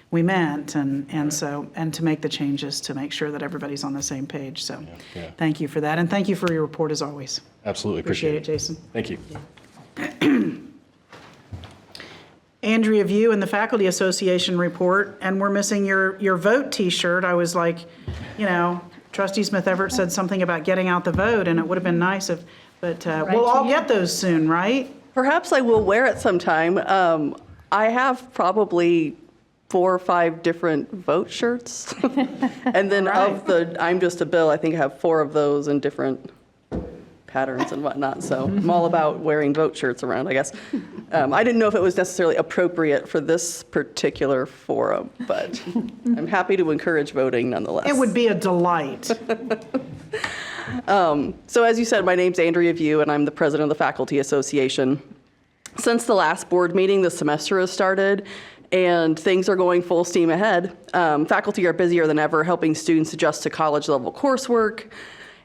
we meant, and to make the changes to make sure that everybody's on the same page. So, yeah. Thank you for that, and thank you for your report as always. Absolutely Appreciate it, Jason. Thank you. Andrea View and the Faculty Association report, and we're missing your vote T-shirt. I was like, Trustee Smith Everett said something about getting out the vote, and it would have been nice but we'll all get those soon, right? Perhaps I will wear it sometime. I have probably 4 or 5 different vote shirts. And then of the I'm Just a Bill, I think I have 4 of those in different patterns and whatnot. So I'm all about wearing vote shirts around, I guess. I didn't know if it was necessarily appropriate for this particular forum, but I'm happy to encourage voting nonetheless. It would be a delight. So as you said, my name's Andrea View, and I'm the president of the Faculty Association. Since the last board meeting, the semester has started, and things are going full steam ahead. Faculty are busier than ever, helping students adjust to college-level coursework,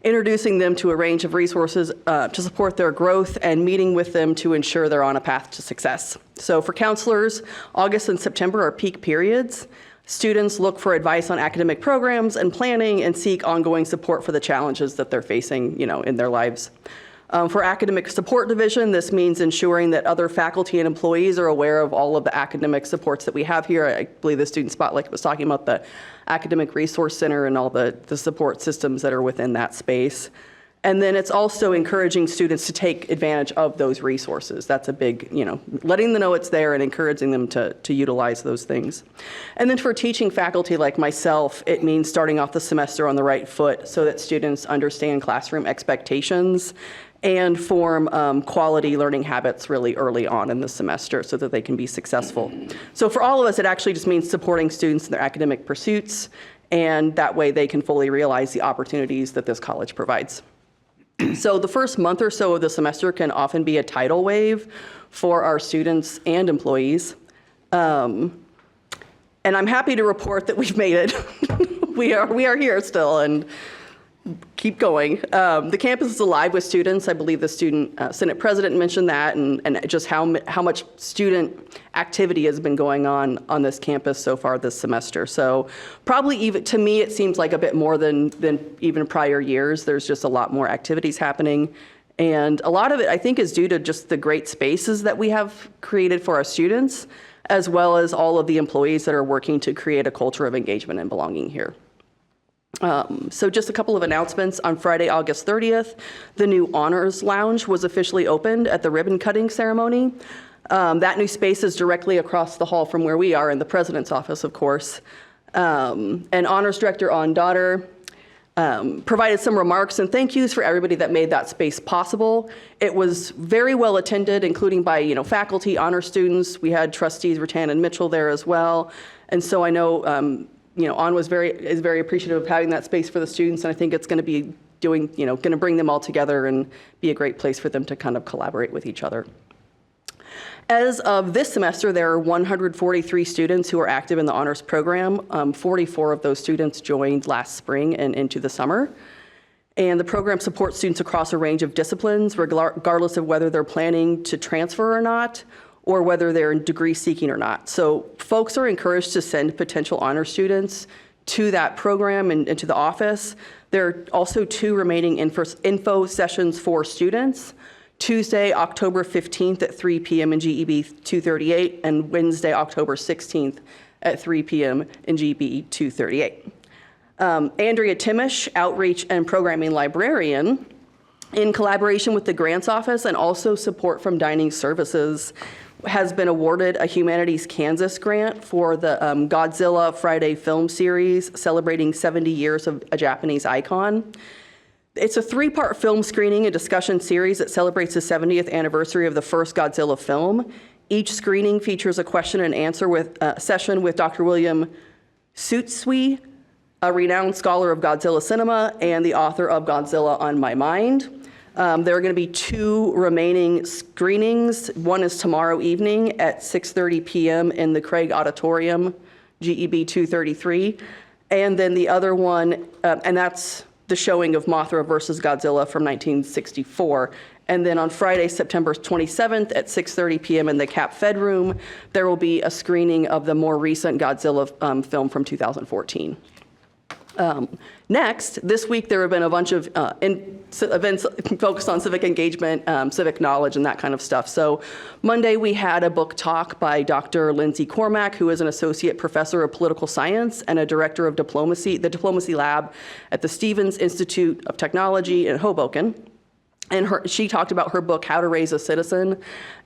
introducing them to a range of resources to support their growth, and meeting with them to ensure they're on a path to success. So for counselors, August and September are peak periods. Students look for advice on academic programs and planning and seek ongoing support for the challenges that they're facing, in their lives. For academic support division, this means ensuring that other faculty and employees are aware of all of the academic supports that we have here. I believe the Student Spotlight was talking about the Academic Resource Center and all the support systems that are within that space. And then it's also encouraging students to take advantage of those resources. That's a big, letting them know it's there and encouraging them to utilize those things. And then for teaching faculty like myself, it means starting off the semester on the right foot so that students understand classroom expectations and form quality learning habits really early on in the semester so that they can be successful. So for all of us, it actually just means supporting students in their academic pursuits, and that way they can fully realize the opportunities that this college provides. So the first month or so of the semester can often be a tidal wave for our students and employees. And I'm happy to report that we've made it. we are here still and keep going. The campus is alive with students. I believe the student Senate president mentioned that, and just how much student activity has been going on this campus so far this semester. So probably even to me, it seems like a bit more than even prior years. There's just a lot more activities happening. And a lot of it, I think, is due to just the great spaces that we have created for our students, as well as all of the employees that are working to create a culture of engagement and belonging here. So just a couple of announcements. On Friday, August 30th, the new Honors Lounge was officially opened at the ribbon cutting ceremony. That new space is directly across the hall from where we are in the president's office, of course. And Honors Director Ann Daughter provided some remarks and thank yous for everybody that made that space possible. It was very well attended, including by faculty, honor students. We had trustees Rattan and Mitchell there as well. And so I know Ann is very appreciative of having that space for the students, and I think it's going to be going to bring them all together and be a great place for them to kind of collaborate with each other. As of this semester, there are 143 students who are active in the honors program. 44 of those students joined last spring and into the summer. And the program supports students across a range of disciplines, regardless of whether they're planning to transfer or not, or whether they're degree seeking or not. So folks are encouraged to send potential honor students to that program and to the office. There are also 2 remaining info sessions for students. Tuesday, October 15th at 3 p.m. in GEB 238, and Wednesday, October 16th at 3 p.m. in GEB 238. Andrea Timish, Outreach and Programming Librarian, in collaboration with the Grants Office and also support from Dining Services, has been awarded a Humanities Kansas grant for the Godzilla Friday film series celebrating 70 years of a Japanese icon. It's a 3-part film screening and discussion series that celebrates the 70th anniversary of the first Godzilla film. Each screening features a question and answer session with Dr. William Sutsui, a renowned scholar of Godzilla cinema and the author of Godzilla on My Mind. There are going to be 2 remaining screenings. One is tomorrow evening at 6:30 p.m. in the Craig Auditorium, GEB 233. And then the other one, and that's the showing of Mothra versus Godzilla from 1964. And then on Friday, September 27th at 6:30 p.m. in the Cap Fed Room, there will be a screening of the more recent Godzilla film from 2014. Next, this week there have been a bunch of events focused on civic engagement, civic knowledge, and that kind of stuff. So Monday we had a book talk by Dr. Lindsay Cormack, who is an associate professor of political science and a director of diplomacy, the Diplomacy Lab at the Stevens Institute of Technology in Hoboken. And she talked about her book, How to Raise a Citizen,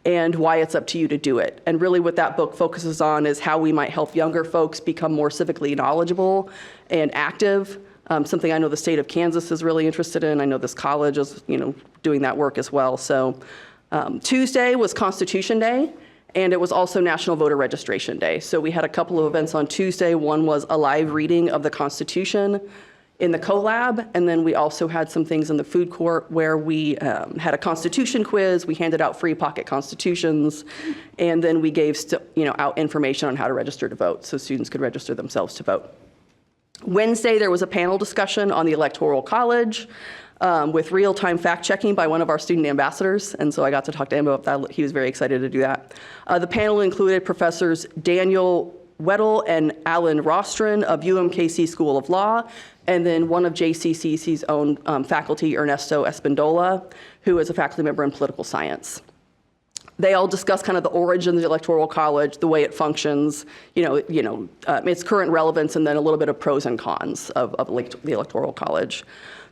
and why it's up to you to do it. And really what that book focuses on is how we might help younger folks become more civically knowledgeable and active, something I know the state of Kansas is really interested in. I know this college is doing that work as well. So Tuesday was Constitution Day, and it was also National Voter Registration Day. So we had a couple of events on Tuesday. One was a live reading of the Constitution in the collab, and then we also had some things in the food court where we had a constitution quiz. We handed out free pocket constitutions, and then we gave out information on how to register to vote, so students could register themselves to vote. Wednesday, there was a panel discussion on the Electoral College with real-time fact-checking by one of our student ambassadors, and so I got to talk to him about that. He was very excited to do that. The panel included Professors Daniel Weddle and Alan Rostron of UMKC School of Law, and then one of JCCC's own faculty, Ernesto Espindola, who is a faculty member in political science. They all discuss kind of the origin of the Electoral College, the way it functions, its current relevance, and then a little bit of pros and cons of the Electoral College.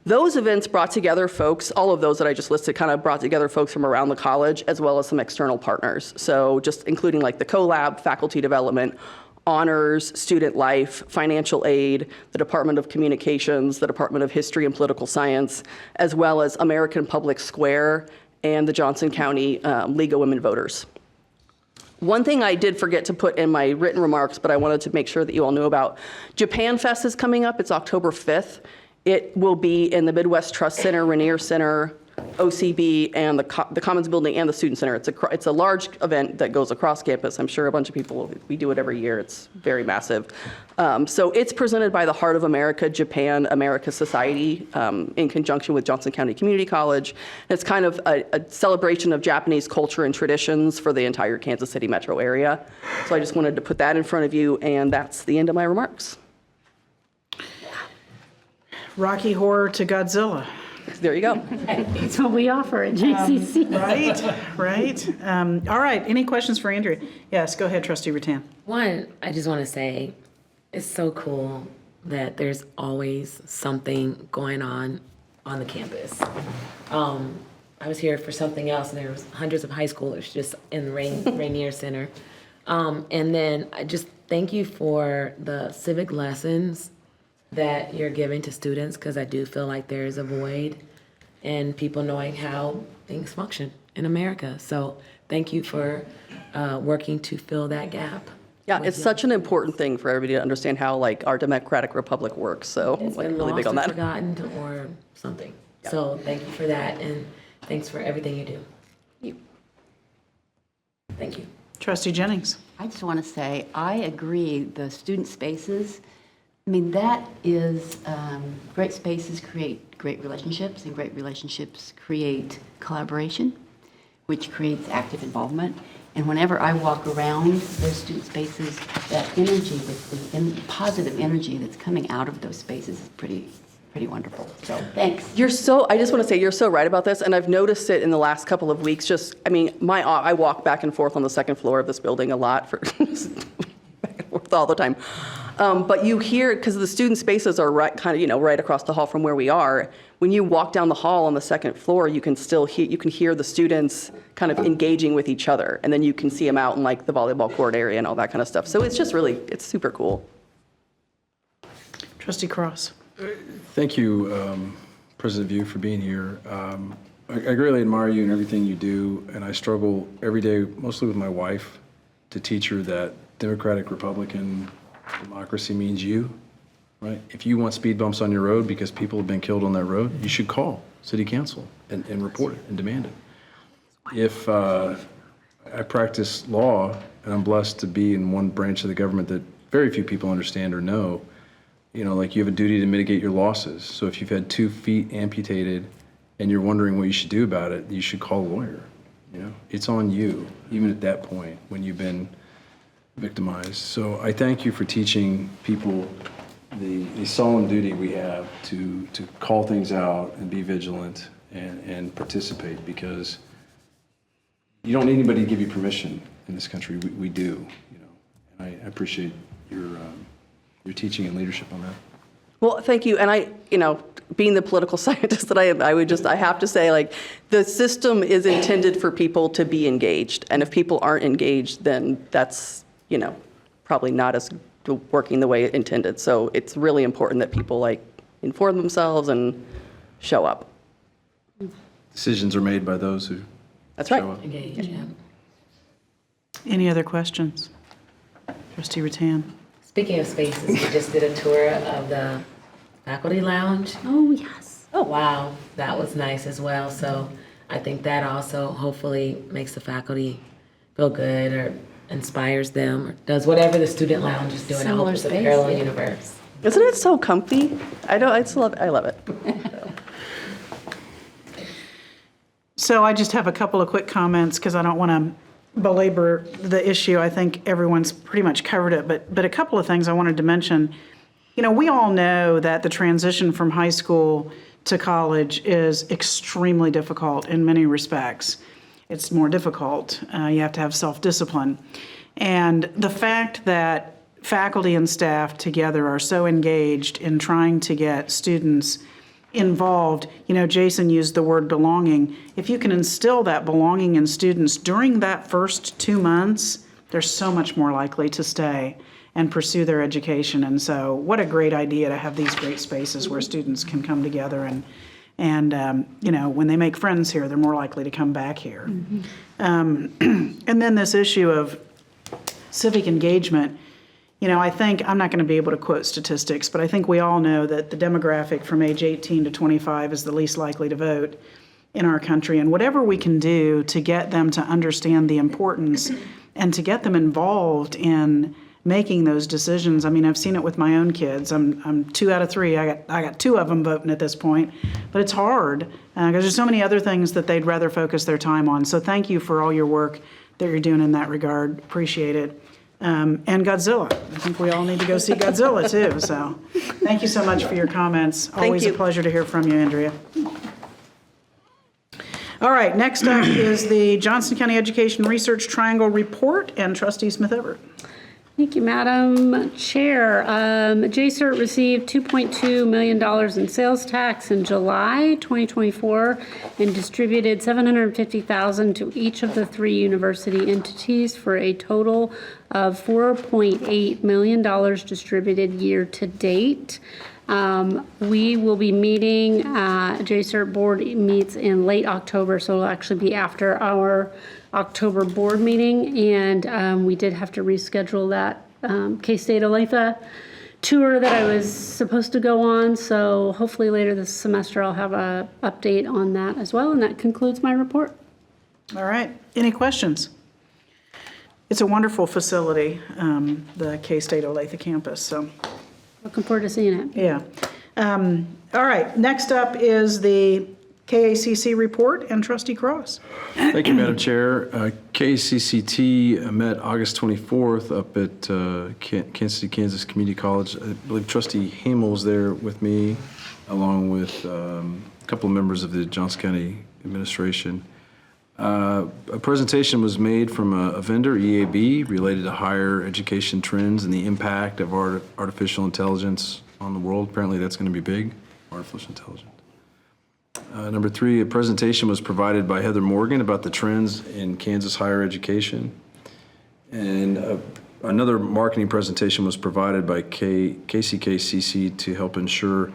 Those events brought together folks, all of those that I just listed kind of brought together folks from around the college as well as some external partners. So just including like the collab, faculty development, honors, student life, financial aid, the Department of Communications, the Department of History and Political Science, as well as American Public Square and the Johnson County League of Women Voters. One thing I did forget to put in my written remarks, but I wanted to make sure that you all knew about, Japan Fest is coming up. It's October 5th. It will be in the Midwest Trust Center, Rainier Center, OCB, and the Commons Building and the Student Center. It's a large event that goes across campus. I'm sure a bunch of people, we do it every year. It's very massive. So it's presented by the Heart of America, Japan, America Society in conjunction with Johnson County Community College. It's kind of a celebration of Japanese culture and traditions for the entire Kansas City metro area. So I just wanted to put that in front of you, and that's the end of my remarks. Rocky Horror to Godzilla. There you go. That's what we offer at JCC. Right. All right, any questions for Andrea? Yes, go ahead, Trustee Rattan. One, I just want to say, it's so cool that there's always something going on the campus. I was here for something else, and there was hundreds of high schoolers just in the Rainier Center. And then I just thank you for the civic lessons that you're giving to students, because I do feel like there is a void in people knowing how things function in America. So thank you for working to fill that gap. Yeah, it's such an important thing for everybody to understand how our democratic republic works. So It's been really big on lost that. or forgotten or something. Yeah. So thank you for that, and thanks for everything you do. Thank you. Trustee Jennings. I just want to say, I agree, the student spaces, I mean, that is, great spaces create great relationships, and great relationships create collaboration, which creates active involvement. And whenever I walk around those student spaces, that energy, the positive energy that's coming out of those spaces is pretty wonderful. So thanks. I just want to say you're so right about this, and I've noticed it in the last couple of weeks. I walk back and forth on the second floor of this building a lot back and forth all the time. But you hear, because the student spaces are right across the hall from where we are. When you walk down the hall on the second floor, you can hear the students kind of engaging with each other, and then you can see them out in the volleyball court area and all that kind of stuff. So it's just it's super cool. Trustee Cross. Thank you, President View, for being here. I greatly admire you and everything you do, and I struggle every day, mostly with my wife, to teach her that Democratic Republican democracy means you, right? If you want speed bumps on your road because people have been killed on that road, you should call City Council and report it and demand it. If I practice law, and I'm blessed to be in one branch of the government that very few people understand or know, you have a duty to mitigate your losses. So if you've had 2 feet amputated and you're wondering what you should do about it, you should call a lawyer. It's on you, even at that point when you've been victimized. So I thank you for teaching people the solemn duty we have to call things out and be vigilant and participate, because you don't need anybody to give you permission in this country. We do, and I appreciate your teaching and leadership on that. Well, thank you. And being the political scientist that I am, I have to say, the system is intended for people to be engaged. And if people aren't engaged, then that's, probably not as working the way it intended. So it's really important that people inform themselves and show up. Decisions are made by those who That's right. show up. Engage, yeah. Any other questions? Trustee Rattan. Speaking of spaces, we just did a tour of the faculty lounge. Oh, yes. Oh, wow, that was nice as well. So I think that also hopefully makes the faculty feel good or inspires them or does whatever the student lounge is doing. I hope it's a parallel universe. Isn't it so comfy? I love it. So I just have a couple of quick comments because I don't want to belabor the issue. I think everyone's pretty much covered it, but a couple of things I wanted to mention. You know, we all know that the transition from high school to college is extremely difficult in many respects. It's more difficult. You have to have self-discipline. And the fact that faculty and staff together are so engaged in trying to get students involved, you know, Jason used the word belonging. If you can instill that belonging in students during that first 2 months, they're so much more likely to stay and pursue their education. And so what a great idea to have these great spaces where students can come together and you know, when they make friends here, they're more likely to come back here. And then this issue of civic engagement, you know, I think, I'm not going to be able to quote statistics, but I think we all know that the demographic from age 18 to 25 is the least likely to vote in our country. And whatever we can do to get them to understand the importance and to get them involved in making those decisions. I mean, I've seen it with my own kids. I'm 2 out of 3. I got 2 of them voting at this point, but it's hard because there's so many other things that they'd rather focus their time on. So thank you for all your work that you're doing in that regard. Appreciate it. And Godzilla. I think we all need to go see Godzilla too. So thank you so much for your comments. Always a pleasure to hear from you, Andrea. All right, next up is the Johnson County Education Research Triangle Report, and Trustee Smith Everett. Thank you, Madam Chair. JCERT received $2.2 million in sales tax in July 2024 and distributed $750,000 to each of the 3 university entities for a total of $4.8 million distributed year to date. We will be meeting, JCERT board meets in late October, so it'll actually be after our October board meeting, and we did have to reschedule that K-State Olathe tour that I was supposed to go on, so hopefully later this semester I'll have an update on that as well, and that concludes my report. All right, any questions? It's a wonderful facility, the K-State Olathe campus, so. Looking forward to seeing it. Yeah. All right, next up is the KACC report, and Trustee Cross. Thank you, Madam Chair. KCCT met August 24th up at Kansas City, Kansas Community College. I believe Trustee Hamel's there with me, along with a couple of members of the Johnson County administration. A presentation was made from a vendor, EAB, related to higher education trends and the impact of artificial intelligence on the world. Apparently that's going to be big, artificial intelligence. Number 3, a presentation was provided by Heather Morgan about the trends in Kansas higher education. And another marketing presentation was provided by KCCC to help ensure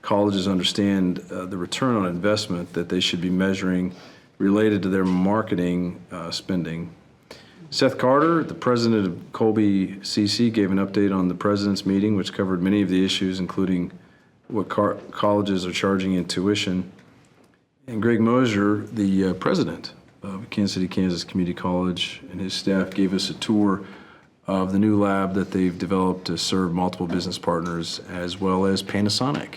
colleges understand the return on investment that they should be measuring related to their marketing spending. Seth Carter, the president of Colby CC, gave an update on the president's meeting, which covered many of the issues, including what colleges are charging in tuition. And Greg Mosier, the president of Kansas City, Kansas Community College, and his staff gave us a tour of the new lab that they've developed to serve multiple business partners as well as Panasonic.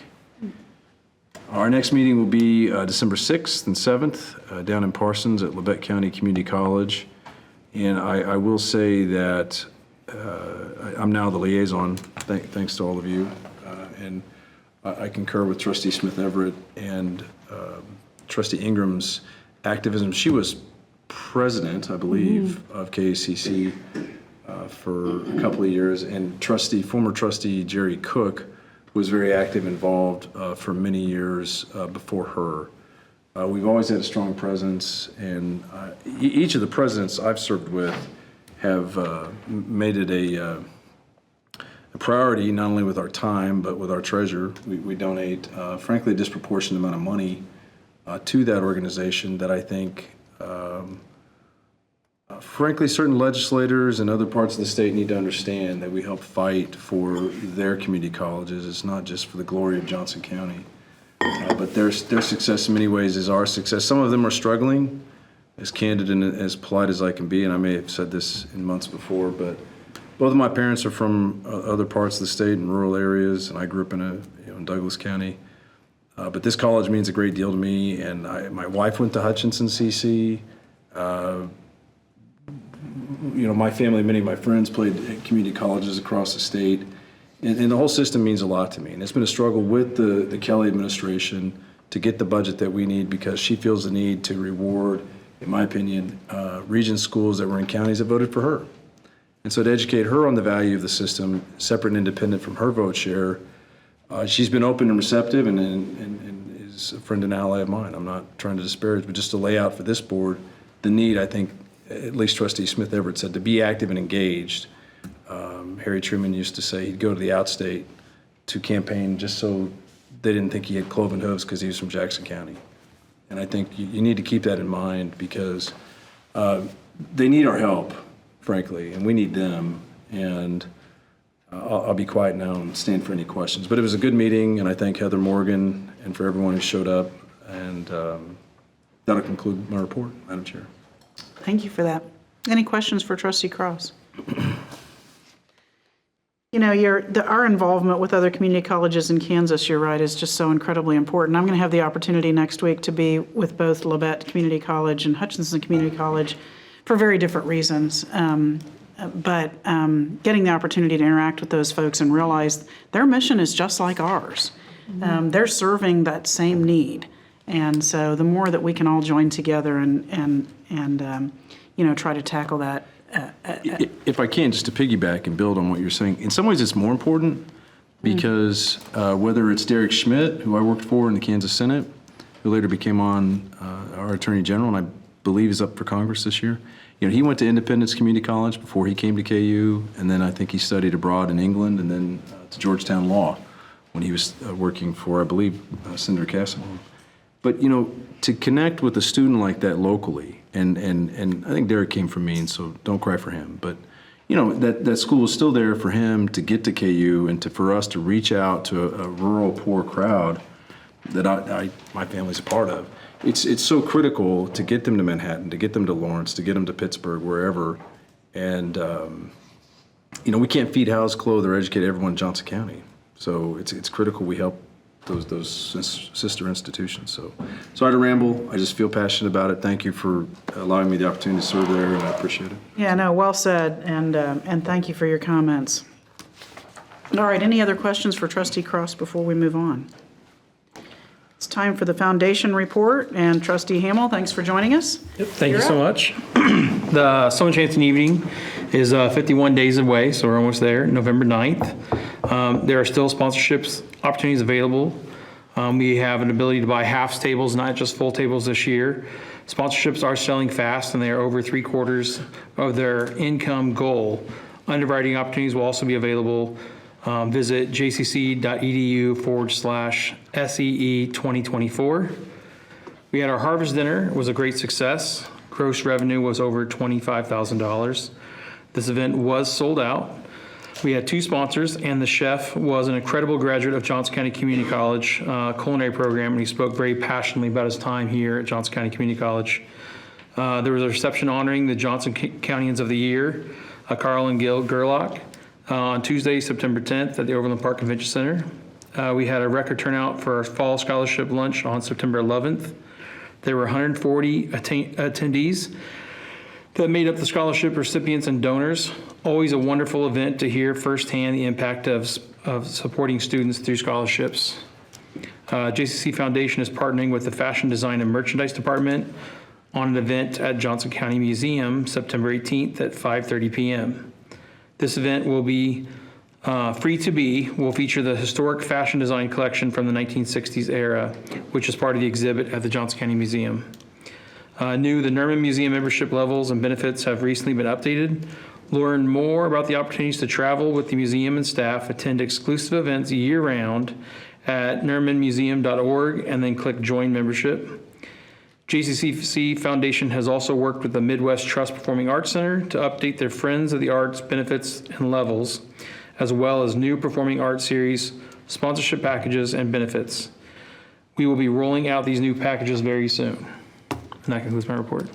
Our next meeting will be December 6th and 7th down in Parsons at Labette County Community College. And I will say that I'm now the liaison, thanks to all of you. And I concur with Trustee Smith Everett and Trustee Ingram's activism. She was president, I believe, of KACC for a couple of years, and former Trustee Jerry Cook was very active, involved for many years before her. We've always had a strong presence, and each of the presidents I've served with have made it a priority, not only with our time, but with our treasure. We donate, frankly, a disproportionate amount of money to that organization that I think frankly, certain legislators and other parts of the state need to understand that we help fight for their community colleges. It's not just for the glory of Johnson County, but their success in many ways is our success. Some of them are struggling, as candid and as polite as I can be, and I may have said this in months before, but both of my parents are from other parts of the state in rural areas, and I grew up in Douglas County. But this college means a great deal to me, and my wife went to Hutchinson CC. My family, many of my friends played at community colleges across the state, and the whole system means a lot to me. And it's been a struggle with the Kelly administration to get the budget that we need, because she feels the need to reward, in my opinion, region schools that were in counties that voted for her. And so to educate her on the value of the system, separate and independent from her vote share, she's been open and receptive and is a friend and ally of mine. I'm not trying to disparage, but just to lay out for this board the need, I think, at least Trustee Smith Everett said, to be active and engaged. Harry Truman used to say he'd go to the outstate to campaign just so they didn't think he had cloven hooves because he was from Jackson County. And I think you need to keep that in mind, because they need our help, frankly, and we need them. And I'll be quiet now and stand for any questions. But it was a good meeting, and I thank Heather Morgan and for everyone who showed up. And that'll conclude my report, Madam Chair. Thank you for that. Any questions for Trustee Cross? Our involvement with other community colleges in Kansas, you're right, is just so incredibly important. I'm going to have the opportunity next week to be with both Labette Community College and Hutchinson Community College for very different reasons. But getting the opportunity to interact with those folks and realize their mission is just like ours. They're serving that same need. And so the more that we can all join together and try to tackle that. If I can, just to piggyback and build on what you're saying, in some ways it's more important because whether it's Derek Schmidt, who I worked for in the Kansas Senate, who later became our Attorney General, and I believe is up for Congress this year. He went to Independence Community College before he came to KU, and then I think he studied abroad in England, and then to Georgetown Law when he was working for, I believe, Senator Castleman. But, to connect with a student like that locally, and I think Derek came from Maine, so don't cry for him, but, that school was still there for him to get to KU and for us to reach out to a rural, poor crowd that my family's a part of. It's so critical to get them to Manhattan, to get them to Lawrence, to get them to Pittsburgh, wherever. And, we can't feed, house, clothe, or educate everyone in Johnson County. So it's critical we help those sister institutions. So sorry to ramble. I just feel passionate about it. Thank you for allowing me the opportunity to serve there, and I appreciate it. Yeah, no, well said, and thank you for your comments. All right, any other questions for Trustee Cross before we move on? It's time for the foundation report, and Trustee Hamel, thanks for joining us. Yep, thank you so much. The Summer Chance Evening is 51 days away, so we're almost there, November 9th. There are still sponsorships opportunities available. We have an ability to buy half tables, not just full tables this year. Sponsorships are selling fast, and they are over 3/4 of their income goal. Underwriting opportunities will also be available. Visit jcc.edu/SEE 2024. We had our harvest dinner. It was a great success. Gross revenue was over $25,000. This event was sold out. We had 2 sponsors, and the chef was an incredible graduate of Johnson County Community College culinary program, and he spoke very passionately about his time here at Johnson County Community College. There was a reception honoring the Johnson Countyans of the Year, Carl and Gil Gerlach, on Tuesday, September 10th at the Overland Park Convention Center. We had a record turnout for our fall scholarship lunch on September 11th. There were 140 attendees that made up the scholarship recipients and donors. Always a wonderful event to hear firsthand the impact of supporting students through scholarships. JCC Foundation is partnering with the Fashion Design and Merchandise Department on an event at Johnson County Museum, September 18th at 5:30 p.m. This event will be free to be, will feature the historic fashion design collection from the 1960s era, which is part of the exhibit at the Johnson County Museum. The Nerman Museum membership levels and benefits have recently been updated. Learn more about the opportunities to travel with the museum and staff, attend exclusive events year-round at nermanmuseum.org, and then click Join Membership. JCCC Foundation has also worked with the Midwest Trust Performing Arts Center to update their Friends of the Arts benefits and levels, as well as new performing arts series, sponsorship packages, and benefits. We will be rolling out these new packages very soon. And that concludes my report.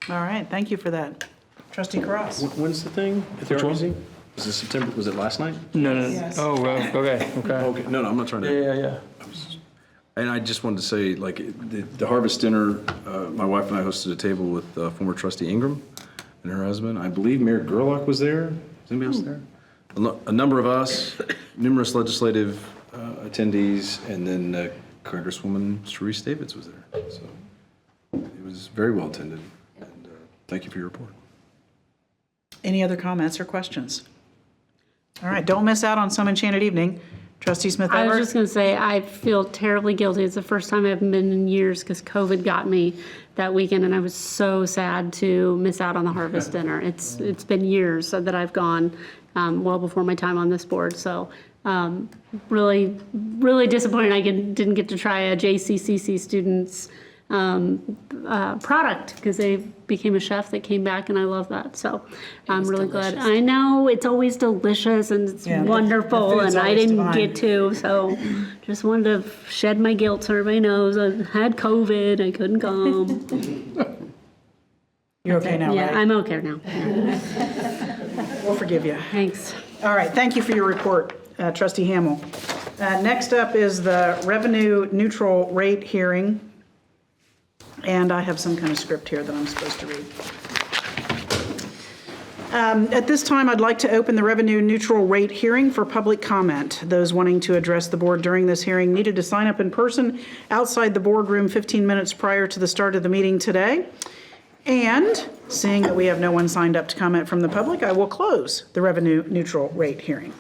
All right, thank you for that. Trustee Cross. When's the thing at the RBC? Was it September? Was it last night? No. Yes. Oh, okay. Okay. No, I'm not trying to. Yeah. And I just wanted to say, like, the harvest dinner, my wife and I hosted a table with former trustee Ingram and her husband. I believe Mayor Gerlach was there. Is anybody else there? A number of us, numerous legislative attendees, and then Congresswoman Sharice Davids was there. So it was very well attended. And thank you for your report. Any other comments or questions? All right, don't miss out on some enchanted evening. Trustee Smith I was Everett? just going to say, I feel terribly guilty. It's the first time I've been in years because COVID got me that weekend, and I was so sad to miss out on the harvest dinner. It's been years that I've gone, well before my time on this board. So really, really disappointed I didn't get to try a JCCC students product because they became a chef that came back, and I love that. So I'm really glad. I know it's always delicious and it's wonderful, the food's and I always didn't divine. get to. So just wanted to shed my guilt so everybody knows I had COVID. I couldn't come. You're okay now, Yeah, right? I'm okay now. We'll forgive you. Thanks. All right, thank you for your report, Trustee Hamel. Next up is the revenue neutral rate hearing. And I have some kind of script here that I'm supposed to read. At this time, I'd like to open the revenue neutral rate hearing for public comment. Those wanting to address the board during this hearing needed to sign up in person outside the boardroom 15 minutes prior to the start of the meeting today. And seeing that we have no one signed up to comment from the public, I will close the revenue neutral rate hearing.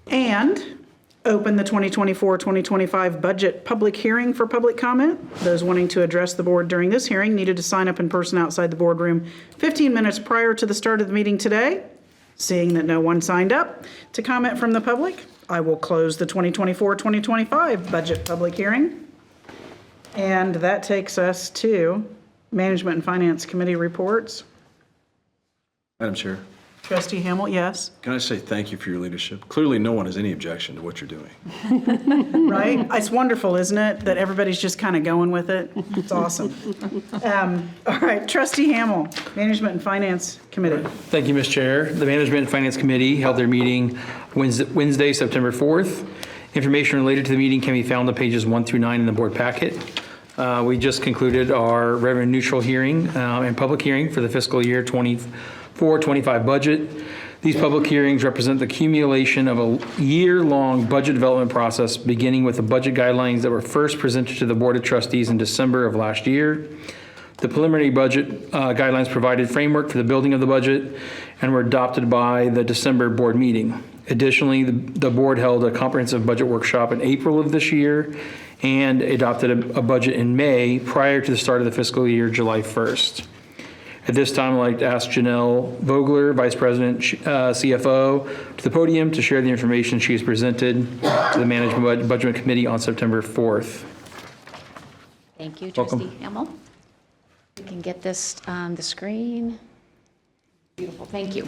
And open the 2024-2025 budget public hearing for public comment. Those wanting to address the board during this hearing needed to sign up in person outside the boardroom 15 minutes prior to the start of the meeting today. Seeing that no one signed up to comment from the public, I will close the 2024-2025 budget public hearing. And that takes us to Management and Finance Committee reports. Madam Chair, Trustee Hamel, yes? can I say thank you for your leadership? Clearly, no one has any objection to what you're doing. Right? It's wonderful, isn't it, that everybody's just kind of going with it? It's awesome. All right, Trustee Hamel, Management and Finance Committee. Thank you, Ms. Chair. The Management and Finance Committee held their meeting Wednesday, September 4th. Information related to the meeting can be found on pages 1 through 9 in the board packet. We just concluded our revenue neutral hearing and public hearing for the fiscal year 24-25 budget. These public hearings represent the accumulation of a year-long budget development process, beginning with the budget guidelines that were first presented to the Board of Trustees in December of last year. The preliminary budget guidelines provided framework for the building of the budget and were adopted by the December board meeting. Additionally, the board held a comprehensive budget workshop in April of this year and adopted a budget in May prior to the start of the fiscal year, July 1st. At this time, I'd like to ask Janelle Vogler, Vice President, CFO, to the podium to share the information she has presented to the Management Budget Committee on September 4th. Thank you, Welcome. Trustee Hamel. We can get this on the screen. Beautiful, thank you.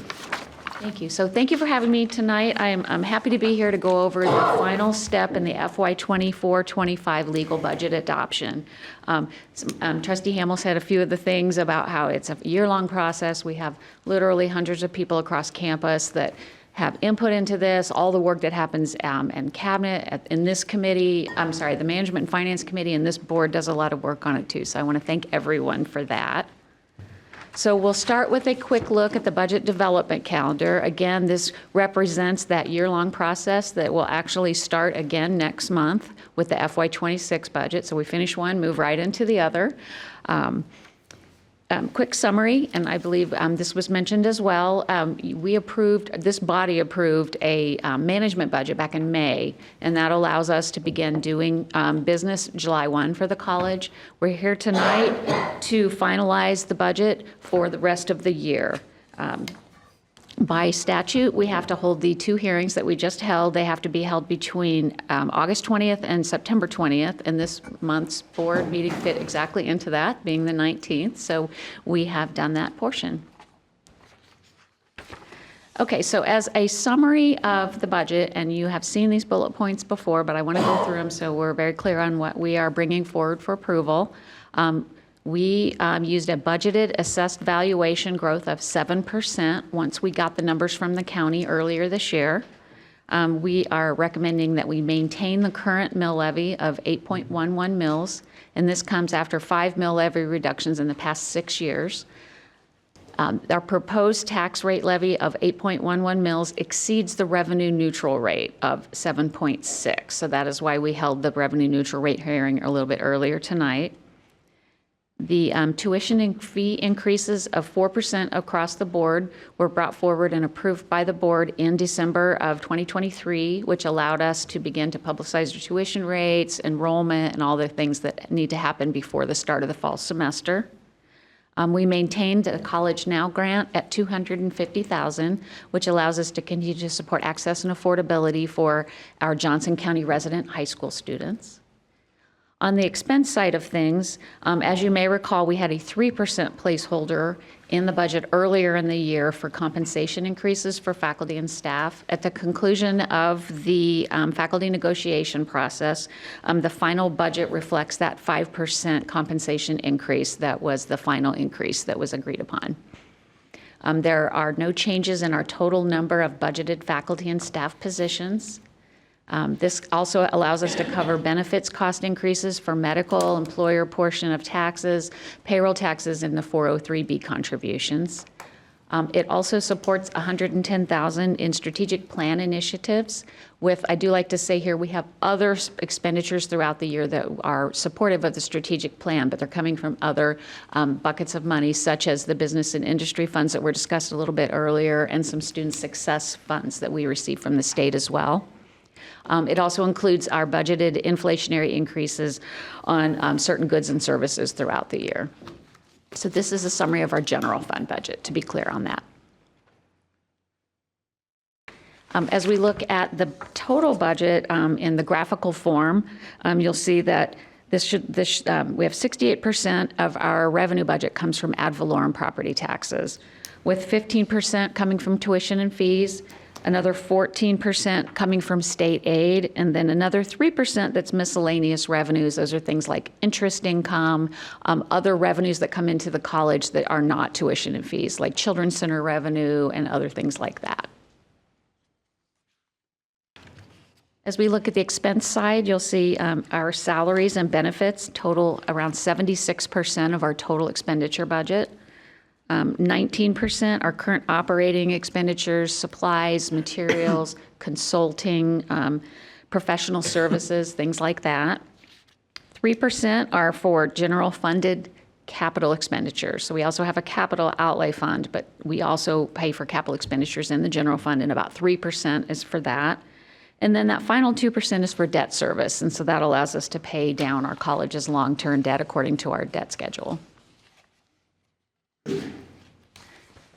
Thank you. So thank you for having me tonight. I'm happy to be here to go over the final step in the FY 24-25 legal budget adoption. Trustee Hamel said a few of the things about how it's a year-long process. We have literally hundreds of people across campus that have input into this, all the work that happens in cabinet, in this committee, the Management and Finance Committee, and this board does a lot of work on it too. So I want to thank everyone for that. So we'll start with a quick look at the budget development calendar. Again, this represents that year-long process that will actually start again next month with the FY26 budget. So we finish one, move right into the other. Quick summary, and I believe this was mentioned as well. This body approved a management budget back in May, and that allows us to begin doing business July 1 for the college. We're here tonight to finalize the budget for the rest of the year. By statute, we have to hold the 2 hearings that we just held. They have to be held between August 20th and September 20th, and this month's board meeting fit exactly into that, being the 19th, so we have done that portion. Okay, so as a summary of the budget, and you have seen these bullet points before, but I want to go through them so we're very clear on what we are bringing forward for approval. We used a budgeted assessed valuation growth of 7% once we got the numbers from the county earlier this year. We are recommending that we maintain the current mill levy of 8.11 mills, and this comes after 5 mill levy reductions in the past 6 years. Our proposed tax rate levy of 8.11 mills exceeds the revenue neutral rate of 7.6. So that is why we held the revenue neutral rate hearing a little bit earlier tonight. The tuition and fee increases of 4% across the board were brought forward and approved by the board in December of 2023, which allowed us to begin to publicize the tuition rates, enrollment, and all the things that need to happen before the start of the fall semester. We maintained a College Now grant at $250,000, which allows us to continue to support access and affordability for our Johnson County resident high school students. On the expense side of things, as you may recall, we had a 3% placeholder in the budget earlier in the year for compensation increases for faculty and staff. At the conclusion of the faculty negotiation process, the final budget reflects that 5% compensation increase that was the final increase that was agreed upon. There are no changes in our total number of budgeted faculty and staff positions. This also allows us to cover benefits cost increases for medical, employer portion of taxes, payroll taxes, and the 403B contributions. It also supports $110,000 in strategic plan initiatives with, I do like to say here, we have other expenditures throughout the year that are supportive of the strategic plan, but they're coming from other buckets of money, such as the business and industry funds that were discussed a little bit earlier, and some student success funds that we receive from the state as well. It also includes our budgeted inflationary increases on certain goods and services throughout the year. So this is a summary of our general fund budget, to be clear on that. As we look at the total budget in the graphical form, you'll see that we have 68% of our revenue budget comes from ad valorem property taxes, with 15% coming from tuition and fees, another 14% coming from state aid, and then another 3% that's miscellaneous revenues. Those are things like interest income, other revenues that come into the college that are not tuition and fees, like children's center revenue and other things like that. As we look at the expense side, you'll see our salaries and benefits total around 76% of our total expenditure budget. 19% are current operating expenditures, supplies, materials, consulting, professional services, things like that. 3% are for general funded capital expenditures. So we also have a capital outlay fund, but we also pay for capital expenditures in the general fund, and about 3% is for that. And then that final 2% is for debt service, and so that allows us to pay down our college's long-term debt according to our debt schedule.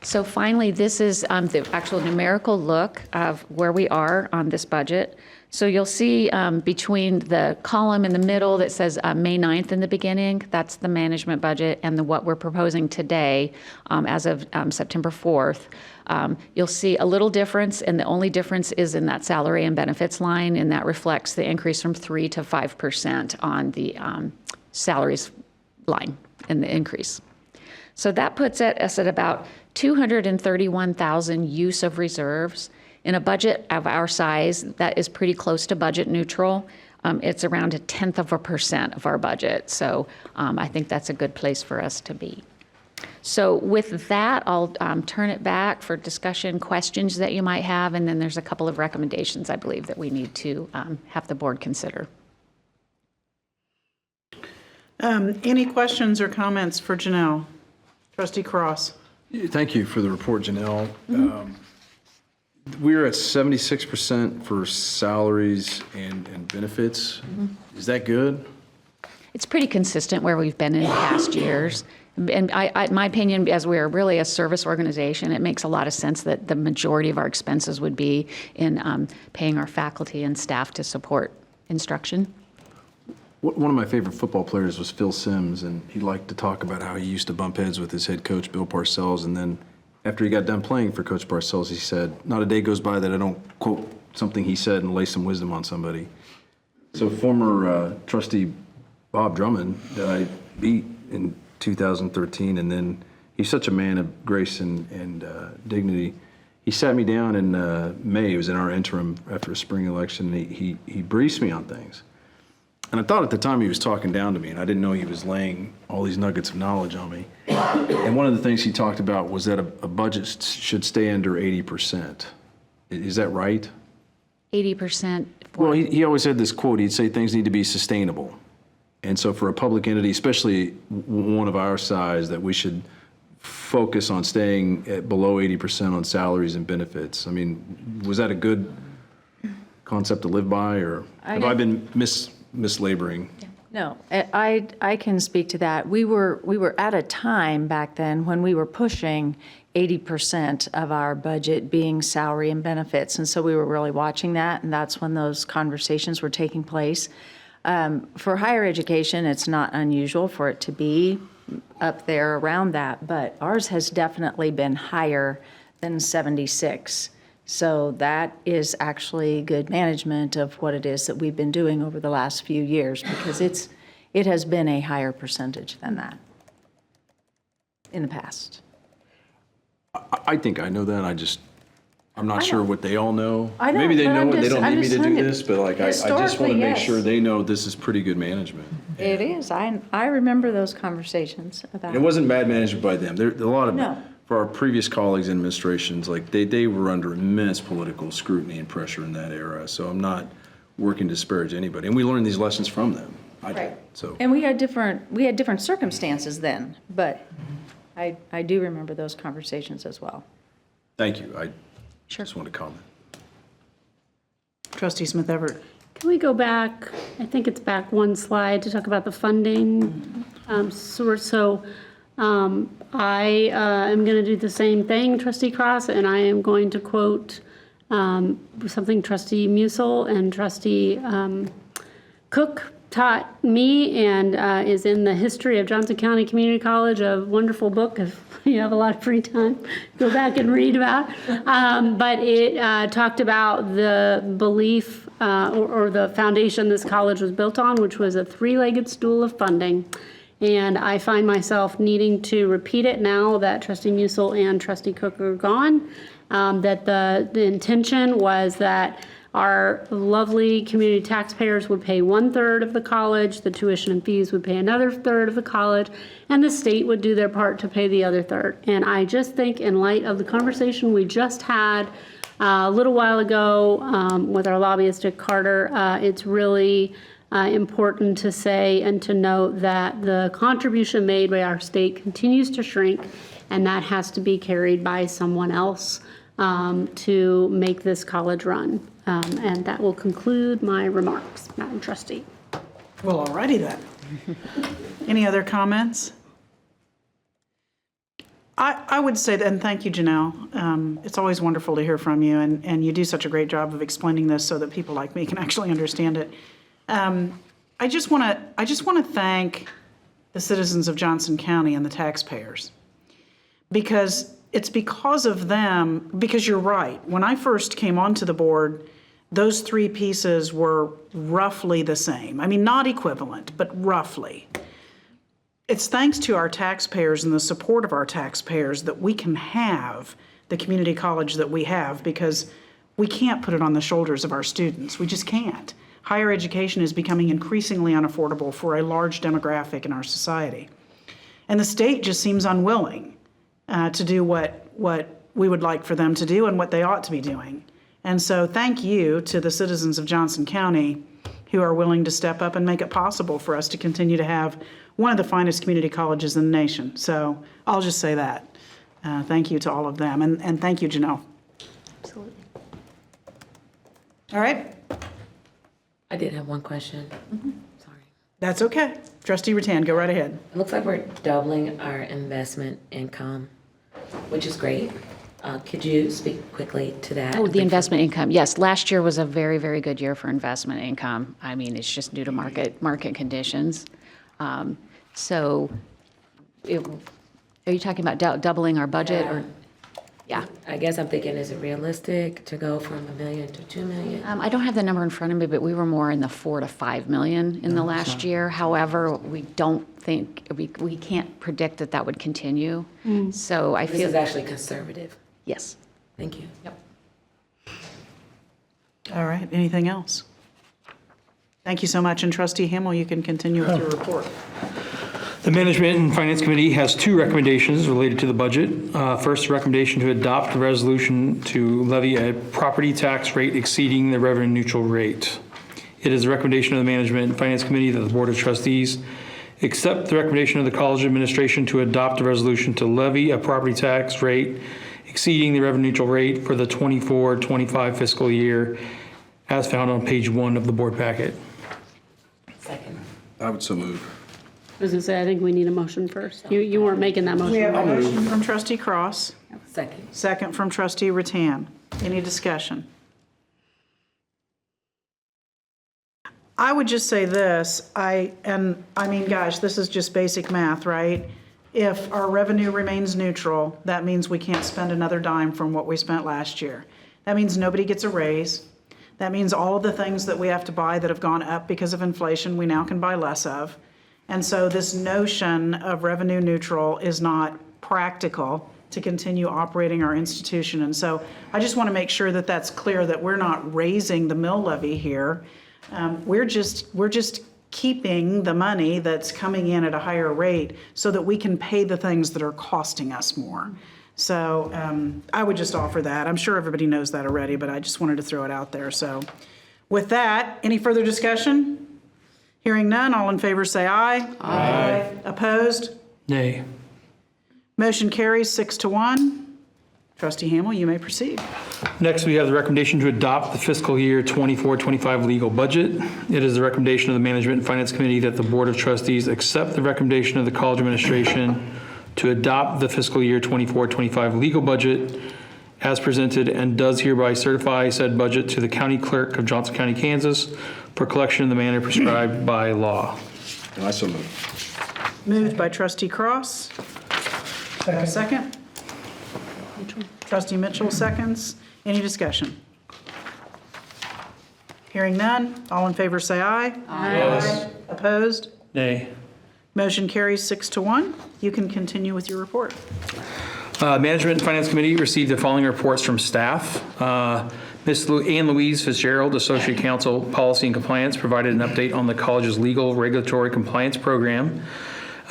So finally, this is the actual numerical look of where we are on this budget. So you'll see between the column in the middle that says May 9th in the beginning, that's the management budget, and what we're proposing today as of September 4th. You'll see a little difference, and the only difference is in that salary and benefits line, and that reflects the increase from 3 to 5% on the salaries line in the increase. So that puts us at about 231,000 use of reserves. In a budget of our size, that is pretty close to budget neutral. It's around 0.1% of our budget. So I think that's a good place for us to be. So with that, I'll turn it back for discussion, questions that you might have, and then there's a couple of recommendations I believe that we need to have the board consider. Any questions or comments for Janelle? Trustee Cross. Thank you for the report, Janelle. We're at 76% for salaries and benefits. Is that good? It's pretty consistent where we've been in past years. in my opinion, as we're really a service organization, it makes a lot of sense that the majority of our expenses would be in paying our faculty and staff to support instruction. One of my favorite football players was Phil Simms, and he liked to talk about how he used to bump heads with his head coach, Bill Parcells, and then after he got done playing for Coach Parcells, he said, "Not a day goes by that I don't quote something he said and lay some wisdom on somebody." So former trustee Bob Drummond that I beat in 2013, and then he's such a man of grace and dignity. He sat me down in May. It was in our interim after a spring election. And he briefed me on things. And I thought at the time he was talking down to me, and I didn't know he was laying all these nuggets of knowledge on me. And one of the things he talked about was that a budget should stay under 80%. Is that right? 80%. Well, he always had this quote. He'd say things need to be sustainable. And so for a public entity, especially one of our size, that we should focus on staying at below 80% on salaries and benefits. I mean, was that a good concept to live by, or have I been mislaboring? No, I can speak to that. We were at a time back then when we were pushing 80% of our budget being salary and benefits, and so we were really watching that, and that's when those conversations were taking place. For higher education, it's not unusual for it to be up there around that, but ours has definitely been higher than 76. So that is actually good management of what it is that we've been doing over the last few years, because it has been a higher percentage than that in the past. I think I know that. I'm not sure what they all know. I don't, Maybe they but know I'm it. They just- don't I'm need me just to do telling you, this, but like I just want to historically, make yes. sure they know this is pretty good management. It is. I remember those conversations about And it wasn't bad management by them. There a lot of No. for our previous colleagues in administrations, like they were under immense political scrutiny and pressure in that era. So I'm not working to disparage anybody, and we learned these lessons from them. I did. So And we had different circumstances then, but I do remember those conversations as well. thank you. I just want to comment. Trustee Smith Everett. Can we go back, I think it's back one slide, to talk about the funding source? I am going to do the same thing, Trustee Cross, and I am going to quote something Trustee Musil and Trustee Cook taught me, and is in the history of Johnson County Community College, a wonderful book if you have a lot of free time, go back and read about. But it talked about the belief or the foundation this college was built on, which was a three-legged stool of funding. And I find myself needing to repeat it now that Trustee Musil and Trustee Cook are gone, that the intention was that our lovely community taxpayers would pay 1/3 of the college, the tuition and fees would pay another third of the college, and the state would do their part to pay the other third. And I just think, in light of the conversation we just had a little while ago with our lobbyist at Carter, it's really important to say and to note that the contribution made by our state continues to shrink, and that has to be carried by someone else to make this college run. And that will conclude my remarks, Madam Trustee. Well, alrighty then. Any other comments? I would say, and thank you, Janelle. It's always wonderful to hear from you, and you do such a great job of explaining this so that people like me can actually understand it. I just want to thank the citizens of Johnson County and the taxpayers, because it's because of them, because you're right. When I first came onto the board, those three pieces were roughly the same. I mean, not equivalent, but roughly. It's thanks to our taxpayers and the support of our taxpayers that we can have the community college that we have, because we can't put it on the shoulders of our students. We just can't. Higher education is becoming increasingly unaffordable for a large demographic in our society. And the state just seems unwilling to do what we would like for them to do and what they ought to be doing. And so thank you to the citizens of Johnson County who are willing to step up and make it possible for us to continue to have one of the finest community colleges in the nation. So I'll just say that. Thank you to all of them. And thank you, Janelle. Absolutely. All right. I did have one question. Sorry. That's okay. Trustee Rattan, go right ahead. It looks like we're doubling our investment income, which is great. Could you speak quickly to that? Oh, the investment income. Yes, last year was a very, very good year for investment income. I mean, it's just due to market conditions. So are you talking about doubling our budget or? Yeah. I guess I'm thinking, is it realistic to go from $1 million to $2 million? I don't have the number in front of me, but we were more in the 4 to 5 million in the last year. However, we don't think, we can't predict that would continue. So I This feel. is actually conservative. Yes. Thank you. Yep. All right, anything else? Thank you so much, and Trustee Hamel, you can continue with your report. The Management and Finance Committee has two recommendations related to the budget. First, recommendation to adopt a resolution to levy a property tax rate exceeding the revenue neutral rate. It is the recommendation of the Management and Finance Committee that the Board of Trustees accept the recommendation of the college administration to adopt a resolution to levy a property tax rate exceeding the revenue neutral rate for the 24-25 fiscal year as found on page 1 of the board packet. Second. I would so move. I was gonna say, I think we need a motion first. You weren't making that motion. We have a motion from Trustee Cross, Second. second from Trustee Rattan. Any discussion? I would just say this, I mean, gosh, this is just basic math, right? If our revenue remains neutral, that means we can't spend another dime from what we spent last year. That means nobody gets a raise. That means all of the things that we have to buy that have gone up because of inflation, we now can buy less of. And so this notion of revenue neutral is not practical to continue operating our institution. And so I just want to make sure that that's clear, that we're not raising the mill levy here. We're just keeping the money that's coming in at a higher rate so that we can pay the things that are costing us more. So I would just offer that. I'm sure everybody knows that already, but I just wanted to throw it out there. So with that, any further discussion? Hearing none, all in favor say aye. Aye. Opposed? Nay. Motion carries 6-1. Trustee Hamel, you may proceed. Next, we have the recommendation to adopt the fiscal year 24-25 legal budget. It is the recommendation of the Management and Finance Committee that the Board of Trustees accept the recommendation of the college administration to adopt the fiscal year 24-25 legal budget as presented, and does hereby certify said budget to the County Clerk of Johnson County, Kansas for collection in the manner prescribed by law. And I so move. Moved by Trustee Cross. Second. Trustee Mitchell seconds. Any discussion? Hearing none, all in favor say aye. Aye. Opposed? Nay. Motion carries 6-1. You can continue with your report. Management and Finance Committee received the following reports from staff. Ms. Ann Louise Fitzgerald, Associate Counsel, Policy and Compliance, provided an update on the college's legal regulatory compliance program,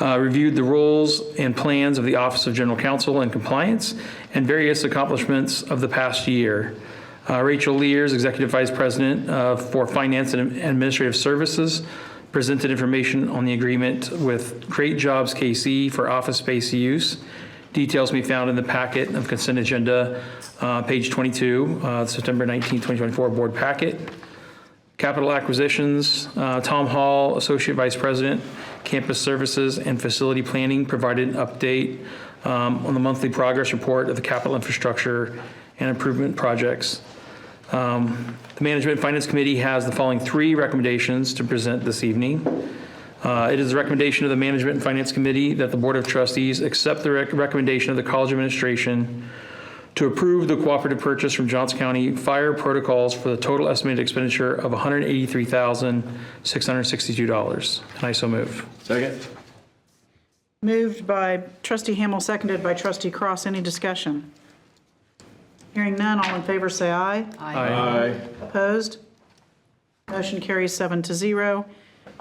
reviewed the roles and plans of the Office of General Counsel and Compliance, and various accomplishments of the past year. Rachel Lears, Executive Vice President for Finance and Administrative Services, presented information on the agreement with Great Jobs KC for office space use. Details can be found in the packet of consent agenda, page 22, September 19, 2024 board packet. Capital Acquisitions, Tom Hall, Associate Vice President, Campus Services and Facility Planning, provided an update on the monthly progress report of the capital infrastructure and improvement projects. The Management and Finance Committee has the following 3 recommendations to present this evening. It is the recommendation of the Management and Finance Committee that the Board of Trustees accept the recommendation of the college administration to approve the cooperative purchase from Johnson County Fire Protocols for the total estimated expenditure of $183,662. And I so move. Second. Moved by Trustee Hamel, seconded by Trustee Cross. Any discussion? Hearing none, all in favor say aye. Aye. Opposed? Motion carries 7-0.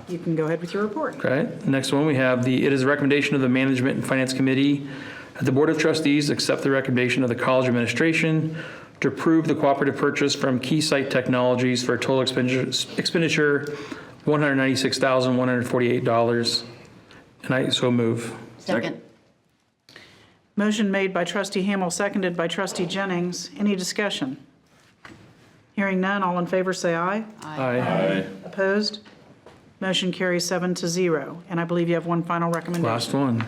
You can go ahead with your report. Okay, next one we have it is a recommendation of the Management and Finance Committee that the Board of Trustees accept the recommendation of the college administration to approve the cooperative purchase from Keysight Technologies for a total expenditure $196,148. And I so move. Second. Motion made by Trustee Hamel, seconded by Trustee Jennings. Any discussion? Hearing none, all in favor say aye. Aye. Opposed? Motion carries 7-0. And I believe you have one final recommendation. Last one.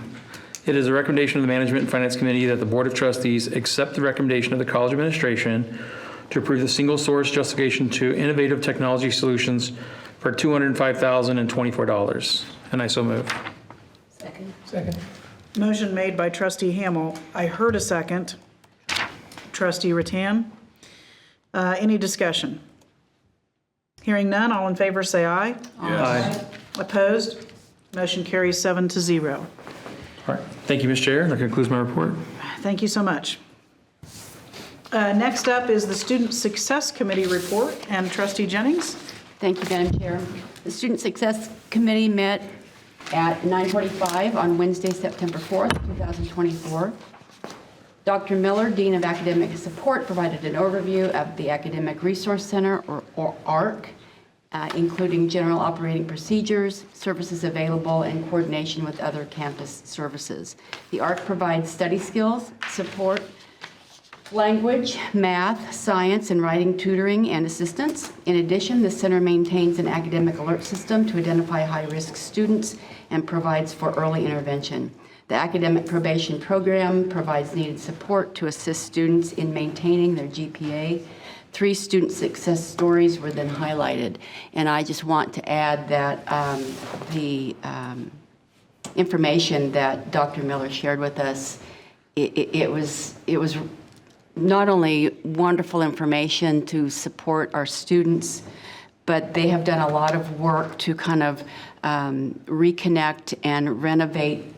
It is a recommendation of the Management and Finance Committee that the Board of Trustees accept the recommendation of the college administration to approve the single source justification to Innovative Technology Solutions for $205,024. And I so move. Second. Motion made by Trustee Hamel. I heard a second. Trustee Rattan. Any discussion? Hearing none, all in favor say aye. Aye. Opposed? Motion carries 7-0. All right. Thank you, Ms. Chair. That concludes my report. Thank you so much. Next up is the Student Success Committee report, and Trustee Jennings. Thank you, Madam Chair. The Student Success Committee met at 9:45 on Wednesday, September 4th, 2024. Dr. Miller, Dean of Academic Support, provided an overview of the Academic Resource Center, or ARC, including general operating procedures, services available, and coordination with other campus services. The ARC provides study skills, support, language, math, science, and writing tutoring and assistance. In addition, the center maintains an academic alert system to identify high-risk students and provides for early intervention. The academic probation program provides needed support to assist students in maintaining their GPA. 3 student success stories were then highlighted. And I just want to add that the information that Dr. Miller shared with us, it was not only wonderful information to support our students, but they have done a lot of work to kind of reconnect and renovate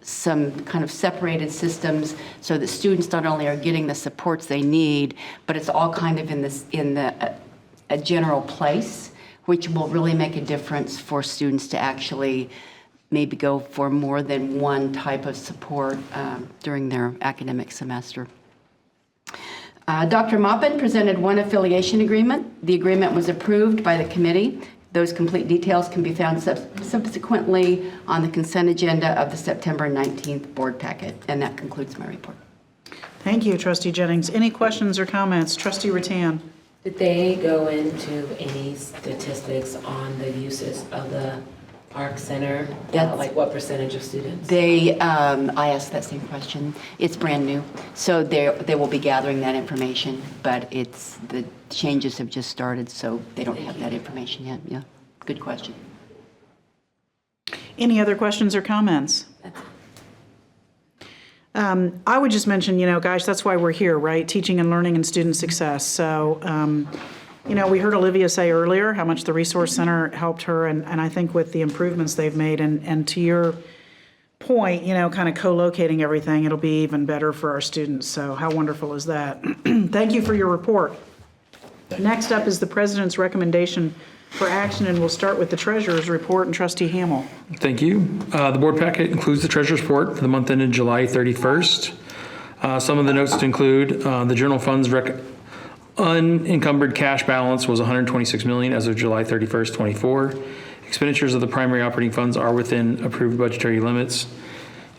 some kind of separated systems so that students not only are getting the supports they need, but it's all kind of in a general place, which will really make a difference for students to actually maybe go for more than one type of support during their academic semester. Dr. Maupin presented one affiliation agreement. The agreement was approved by the committee. Those complete details can be found subsequently on the consent agenda of the September 19th board packet. And that concludes my report. Thank you, Trustee Jennings. Any questions or comments? Trustee Rattan. Did they go into any statistics on the uses of the ARC Center? Like what percentage of students? I asked that same question. It's brand new, so they will be gathering that information, but the changes have just started, so they don't have that information yet. Yeah, good question. Any other questions or comments? I would just mention, guys, that's why we're here, right? Teaching and learning and student success. So, we heard Olivia say earlier how much the Resource Center helped her, and I think with the improvements they've made, and to your point, kind of co-locating everything, it'll be even better for our students. So how wonderful is that? Thank you for your report. Next up is the President's recommendation for action, and we'll start with the Treasurer's report and Trustee Hamel. Thank you. The board packet includes the Treasurer's report for the month ended July 31st. Some of the notes to include the general fund's unencumbered cash balance was $126 million as of July 31st, 24. Expenditures of the primary operating funds are within approved budgetary limits.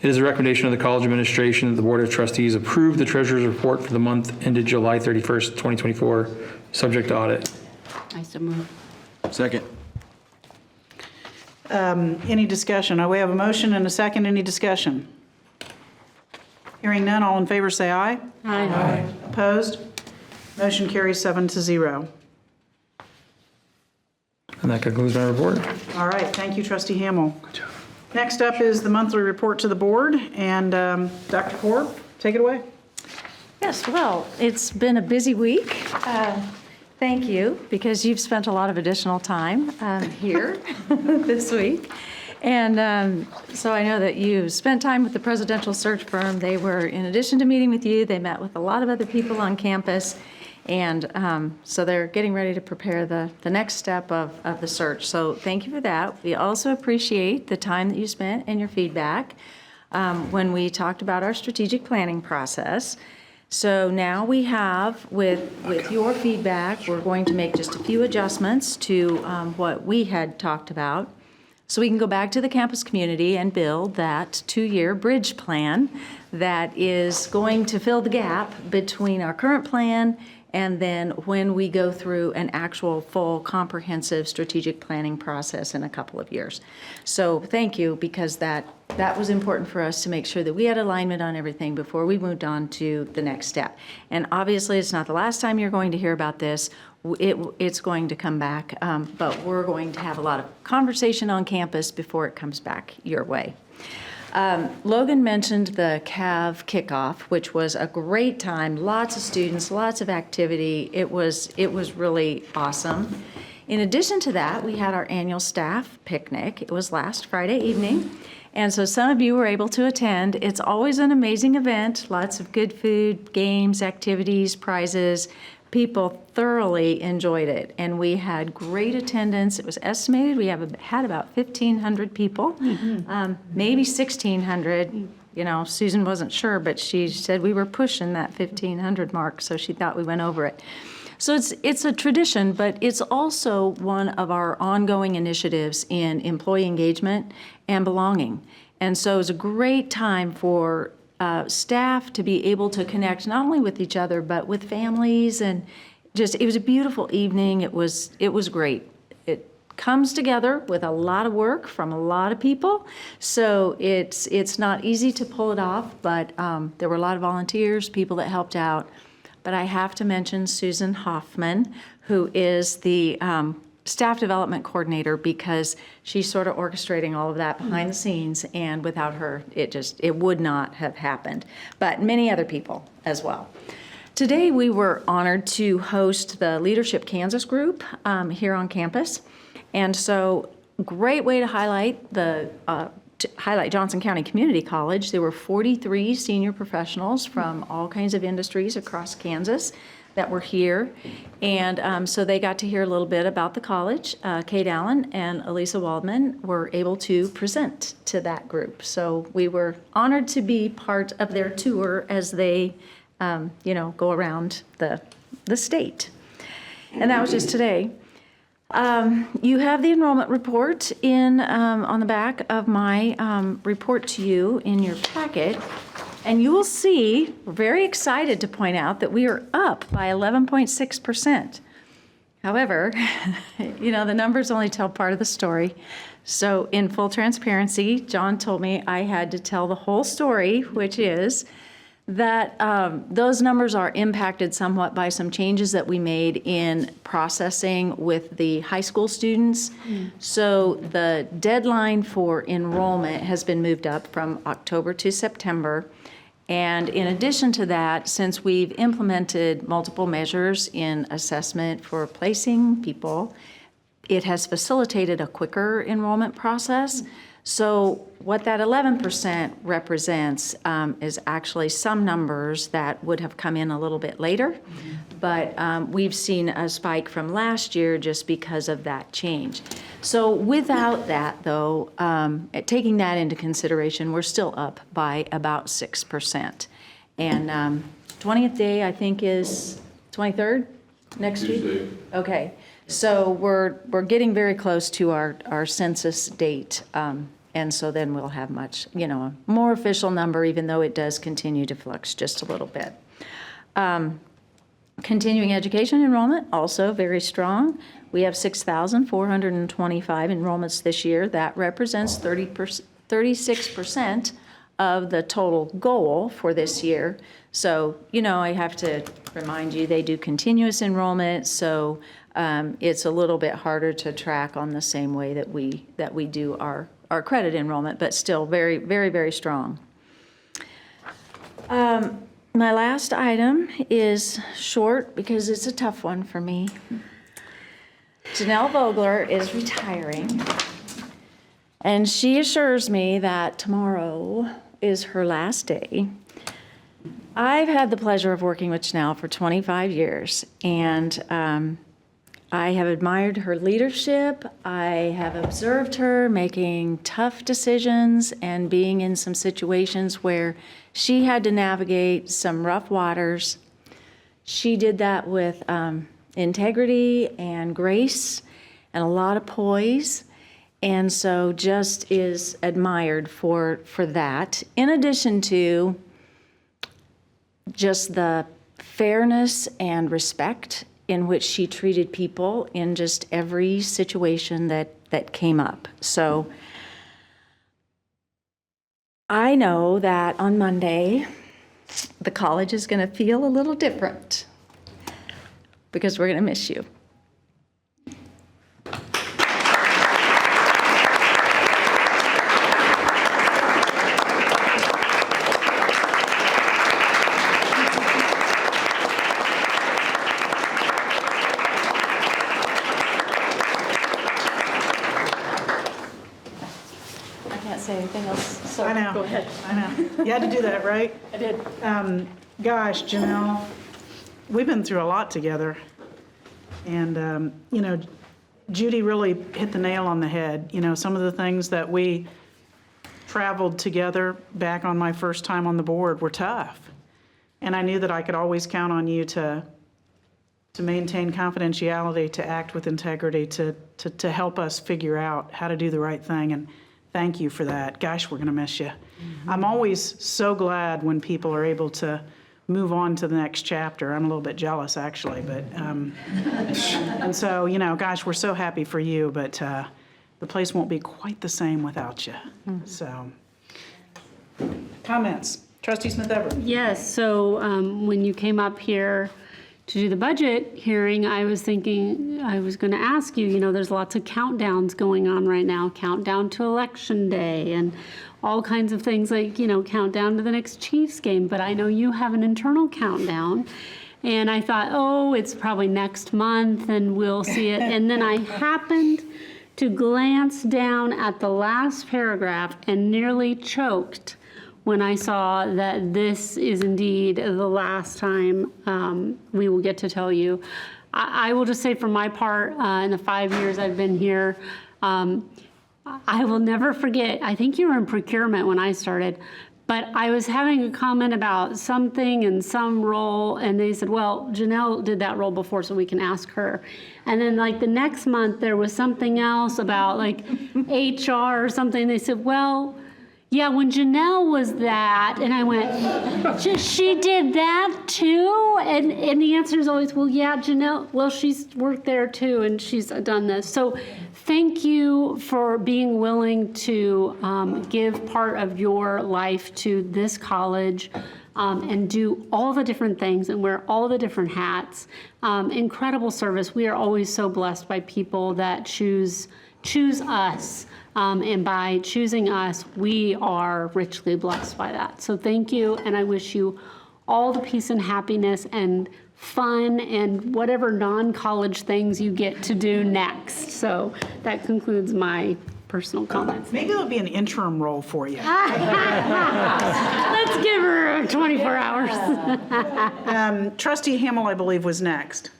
It is a recommendation of the college administration that the Board of Trustees approve the Treasurer's report for the month ended July 31st, 2024, subject to audit. I so move. Second. Any discussion? We have a motion and a second. Any discussion? Hearing none, all in favor say aye. Aye. Opposed? Motion carries 7-0. And that concludes my report. All right, thank you, Trustee Hamel. Next up is the monthly report to the board, and Dr. Korb, take it away. Yes, well, it's been a busy week. Thank you, because you've spent a lot of additional time here this week. And so I know that you spent time with the presidential search firm. They were, in addition to meeting with you, they met with a lot of other people on campus. And so they're getting ready to prepare the next step of the search. So thank you for that. We also appreciate the time that you spent and your feedback when we talked about our strategic planning process. So now we have, with your feedback, we're going to make just a few adjustments to what we had talked about. So we can go back to the campus community and build that 2-year bridge plan that is going to fill the gap between our current plan and then when we go through an actual full comprehensive strategic planning process in a couple of years. So thank you, because that was important for us to make sure that we had alignment on everything before we moved on to the next step. And obviously, it's not the last time you're going to hear about this. It's going to come back, but we're going to have a lot of conversation on campus before it comes back your way. Logan mentioned the CAV kickoff, which was a great time. Lots of students, lots of activity. It was really awesome. In addition to that, we had our annual staff picnic. It was last Friday evening. And so some of you were able to attend. It's always an amazing event. Lots of good food, games, activities, prizes. People thoroughly enjoyed it, and we had great attendance. It was estimated we had about 1,500 people, maybe 1,600. You know, Susan wasn't sure, but she said we were pushing that 1,500 mark, so she thought we went over it. So it's a tradition, but it's also one of our ongoing initiatives in employee engagement and belonging. And so it's a great time for staff to be able to connect not only with each other, but with families, and just, it was a beautiful evening. It was great. It comes together with a lot of work from a lot of people, so it's not easy to pull it off, but there were a lot of volunteers, people that helped out. But I have to mention Susan Hoffman, who is the staff development coordinator, because she's sort of orchestrating all of that behind the scenes, and without her, it would not have happened. But many other people as well. Today, we were honored to host the Leadership Kansas group here on campus. And so, great way to highlight Johnson County Community College. There were 43 senior professionals from all kinds of industries across Kansas that were here. And so they got to hear a little bit about the college. Kate Allen and Elisa Waldman were able to present to that group. So we were honored to be part of their tour as they, go around the state. And that was just today. You have the enrollment report on the back of my report to you in your packet. And you will see, we're very excited to point out that we are up by 11.6%. However, the numbers only tell part of the story. So in full transparency, John told me I had to tell the whole story, which is that those numbers are impacted somewhat by some changes that we made in processing with the high school students. So the deadline for enrollment has been moved up from October to September. And in addition to that, since we've implemented multiple measures in assessment for placing people, it has facilitated a quicker enrollment process. So what that 11% represents is actually some numbers that would have come in a little bit later. But we've seen a spike from last year just because of that change. So without that, though, taking that into consideration, we're still up by about 6%. And 20th day, I think, is 23rd next week? Okay. So we're getting very close to our census date. And so then we'll have a more official number, even though it does continue to flux just a little bit. Continuing education enrollment, also very strong. We have 6,425 enrollments this year. That represents 36% of the total goal for this year. So, I have to remind you, they do continuous enrollment, so it's a little bit harder to track on the same way that we do our credit enrollment, but still very, very, very strong. My last item is short because it's a tough one for me. Janelle Vogler is retiring, and she assures me that tomorrow is her last day. I've had the pleasure of working with Janelle for 25 years, and I have admired her leadership. I have observed her making tough decisions and being in some situations where she had to navigate some rough waters. She did that with integrity and grace and a lot of poise, and so just is admired for that. In addition to just the fairness and respect in which she treated people in just every situation that came up. So I know that on Monday, the college is going to feel a little different because we're going to miss you. Say anything else, so I know. go ahead. I know. You had to do that, right? I did. Gosh, Janelle, we've been through a lot together. And, Judy really hit the nail on the head. Some of the things that we traveled together back on my first time on the board were tough. And I knew that I could always count on you to maintain confidentiality, to act with integrity, to help us figure out how to do the right thing. And thank you for that. Gosh, we're going to miss you. I'm always so glad when people are able to move on to the next chapter. I'm a little bit jealous, actually, but and so gosh, we're so happy for you. But the place won't be quite the same without you. So, comments, Trustee Smith-Everett. Yes, so when you came up here to do the budget hearing, I was thinking I was going to ask you, there's lots of countdowns going on right now, countdown to Election Day and all kinds of things like, countdown to the next Chiefs game. But I know you have an internal countdown. And I thought, oh, it's probably next month and we'll see it. And then I happened to glance down at the last paragraph and nearly choked when I saw that this is indeed the last time we will get to tell you. I will just say for my part, in the 5 years I've been here, I will never forget, I think you were in procurement when I started, but I was having a comment about something in some role, and they said, well, Janelle did that role before, so we can ask her. And then the next month, there was something else about HR or something. They said, well, yeah, when Janelle was that, and I went, she did that too? And the answer is always, well, yeah, Janelle, well, she's worked there too, and she's done this. So thank you for being willing to give part of your life to this college and do all the different things and wear all the different hats. Incredible service. We are always so blessed by people that choose us. And by choosing us, we are richly blessed by that. So thank you, and I wish you all the peace and happiness and fun and whatever non-college things you get to do next. So that concludes my personal comments. Maybe there'll be an interim role for you. Let's give her 24 hours. Trustee Hamel, I believe, was next.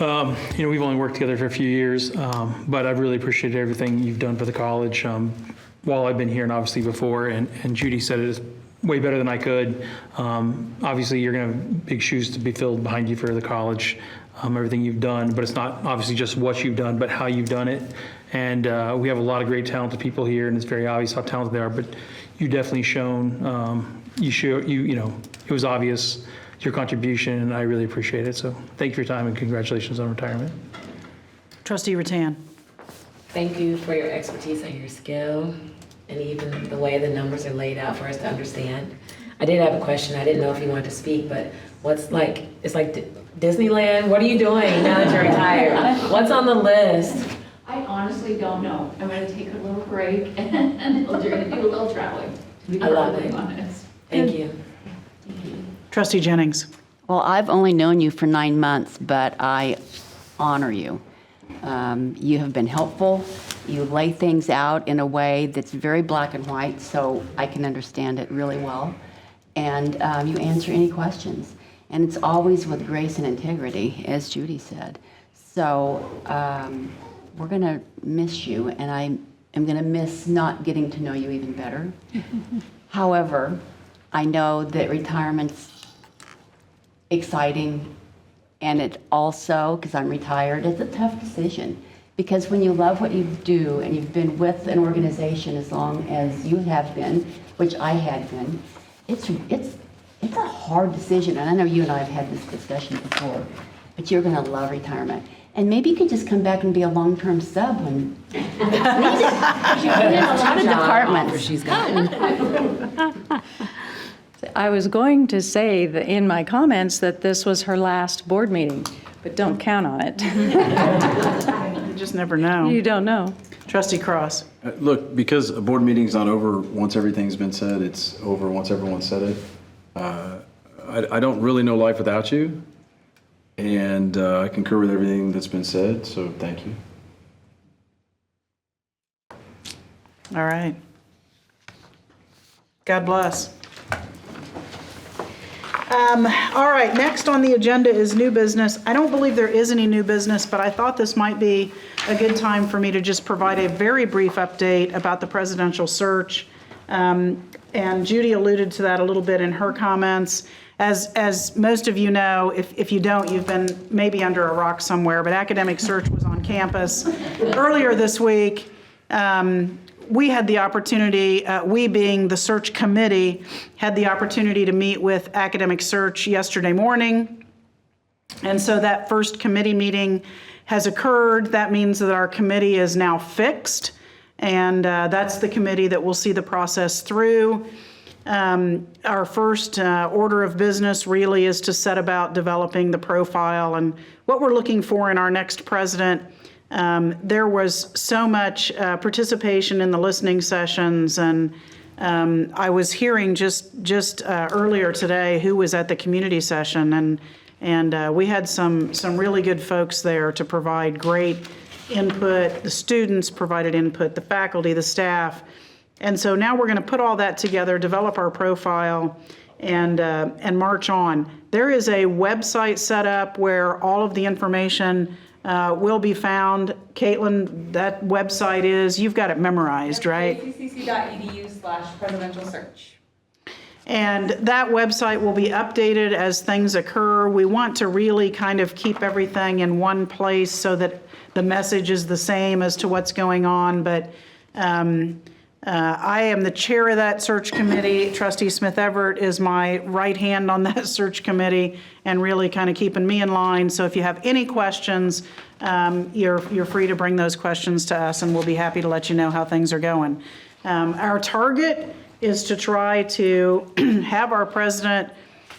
We've only worked together for a few years, but I've really appreciated everything you've done for the college while I've been here and obviously before. And Judy said it is way better than I could. Obviously, you're going to have big shoes to be filled behind you for the college, everything you've done. But it's not obviously just what you've done, but how you've done it. And we have a lot of great talented people here, and it's very obvious how talented they are. But you definitely shown, it was obvious your contribution, and I really appreciate it. So thank you for your time, and congratulations on retirement. Trustee Rattan. Thank you for your expertise and your skill, and even the way the numbers are laid out for us to understand. I did have a question. I didn't know if you wanted to speak, but it's like Disneyland. What are you doing now that you're retired? What's on the list? I honestly don't know. I'm going to take a little break and you're going to do a little traveling. I love it. Thank you. Trustee Jennings. Well, I've only known you for 9 months, but I honor you. You have been helpful. You lay things out in a way that's very black and white, so I can understand it really well. And you answer any questions. And it's always with grace and integrity, as Judy said. So we're going to miss you, and I am going to miss not getting to know you even better. However, I know that retirement's exciting, and it also, because I'm retired, it's a tough decision. Because when you love what you do and you've been with an organization as long as you have been, which I had been, it's it's a hard decision, and I know you and I have had this discussion before, but you're going to love retirement. And maybe you could just come back and be a long-term sub when it's needed. You've been in a lot of departments. She's got I was going to say that in my comments that this was her last board meeting, but don't count on it. You just never know. You don't know. Trustee Cross. Look, because a board meeting's not over once everything's been said, it's over once everyone's said it. I don't really know life without you, and I concur with everything that's been said, so thank you. All right. God bless. All right, next on the agenda is new business. I don't believe there is any new business, but I thought this might be a good time for me to just provide a very brief update about the presidential search. And Judy alluded to that a little bit in her comments. As most of you know, if you don't, you've been maybe under a rock somewhere, but Academic Search was on campus earlier this week. We had the opportunity, we being the search committee, had the opportunity to meet with Academic Search yesterday morning. And so that first committee meeting has occurred. That means that our committee is now fixed, and that's the committee that will see the process through. Our first order of business really is to set about developing the profile and what we're looking for in our next president. There was so much participation in the listening sessions, and I was hearing just earlier today who was at the community session, and we had some really good folks there to provide great input. The students provided input, the faculty, the staff, and so now we're going to put all that together, develop our profile, and march on. There is a website set up where all of the information will be found. Caitlin, that website is, you've got it memorized, right? jccc.edu/presidential search. And that website will be updated as things occur. We want to really kind of keep everything in one place so that the message is the same as to what's going on. But I am the chair of that search committee. Trustee Smith Everett is my right hand on that search committee and really kind of keeping me in line. So if you have any questions, you're free to bring those questions to us, and we'll be happy to let you know how things are going. Our target is to try to have our president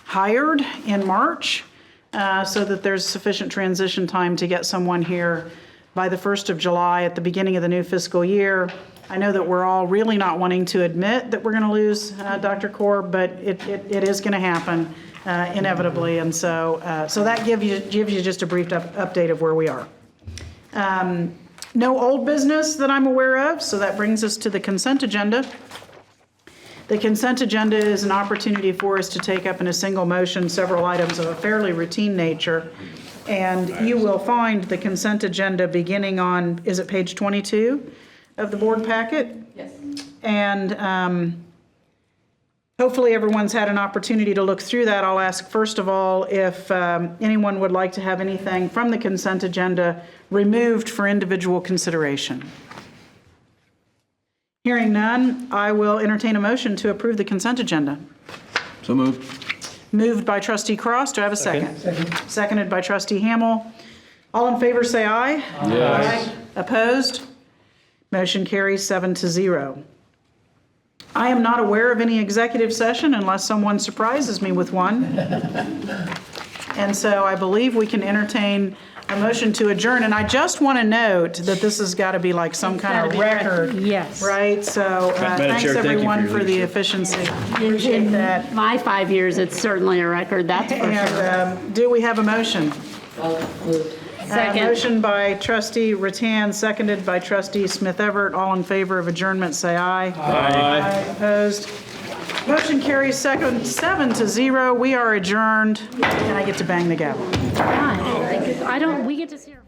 hired in March so that there's sufficient transition time to get someone here by the 1st of July at the beginning of the new fiscal year. I know that we're all really not wanting to admit that we're going to lose Dr. Korb, but it is going to happen inevitably, and so that gives you just a brief update of where we are. No old business that I'm aware of, so that brings us to the consent agenda. The consent agenda is an opportunity for us to take up in a single motion several items of a fairly routine nature, and you will find the consent agenda beginning on, is it page 22? Of the board packet? Yes. And hopefully everyone's had an opportunity to look through that. I'll ask first of all if anyone would like to have anything from the consent agenda removed for individual consideration. Hearing none, I will entertain a motion to approve the consent agenda. So moved. Moved by Trustee Cross. Do I have a second? Second. Seconded by Trustee Hamel. All in favor say aye. Yes. Aye. Opposed? Motion carries 7-0. I am not aware of any executive session unless someone surprises me with one. And so I believe we can entertain a motion to adjourn. And I just want to note that this has got to be like some kind of record. Yes. Right? So thanks Chair, thank you everyone for your for the efficiency. Appreciate that. My 5 years, it's certainly a record, that's for sure. And do we have a motion? Second. Motion by Trustee Rattan, seconded by Trustee Smith Everett. All in favor of adjournment, say aye. Aye. Opposed? Motion carries 7-0. We are adjourned, and I get to bang the gavel. We get to see her.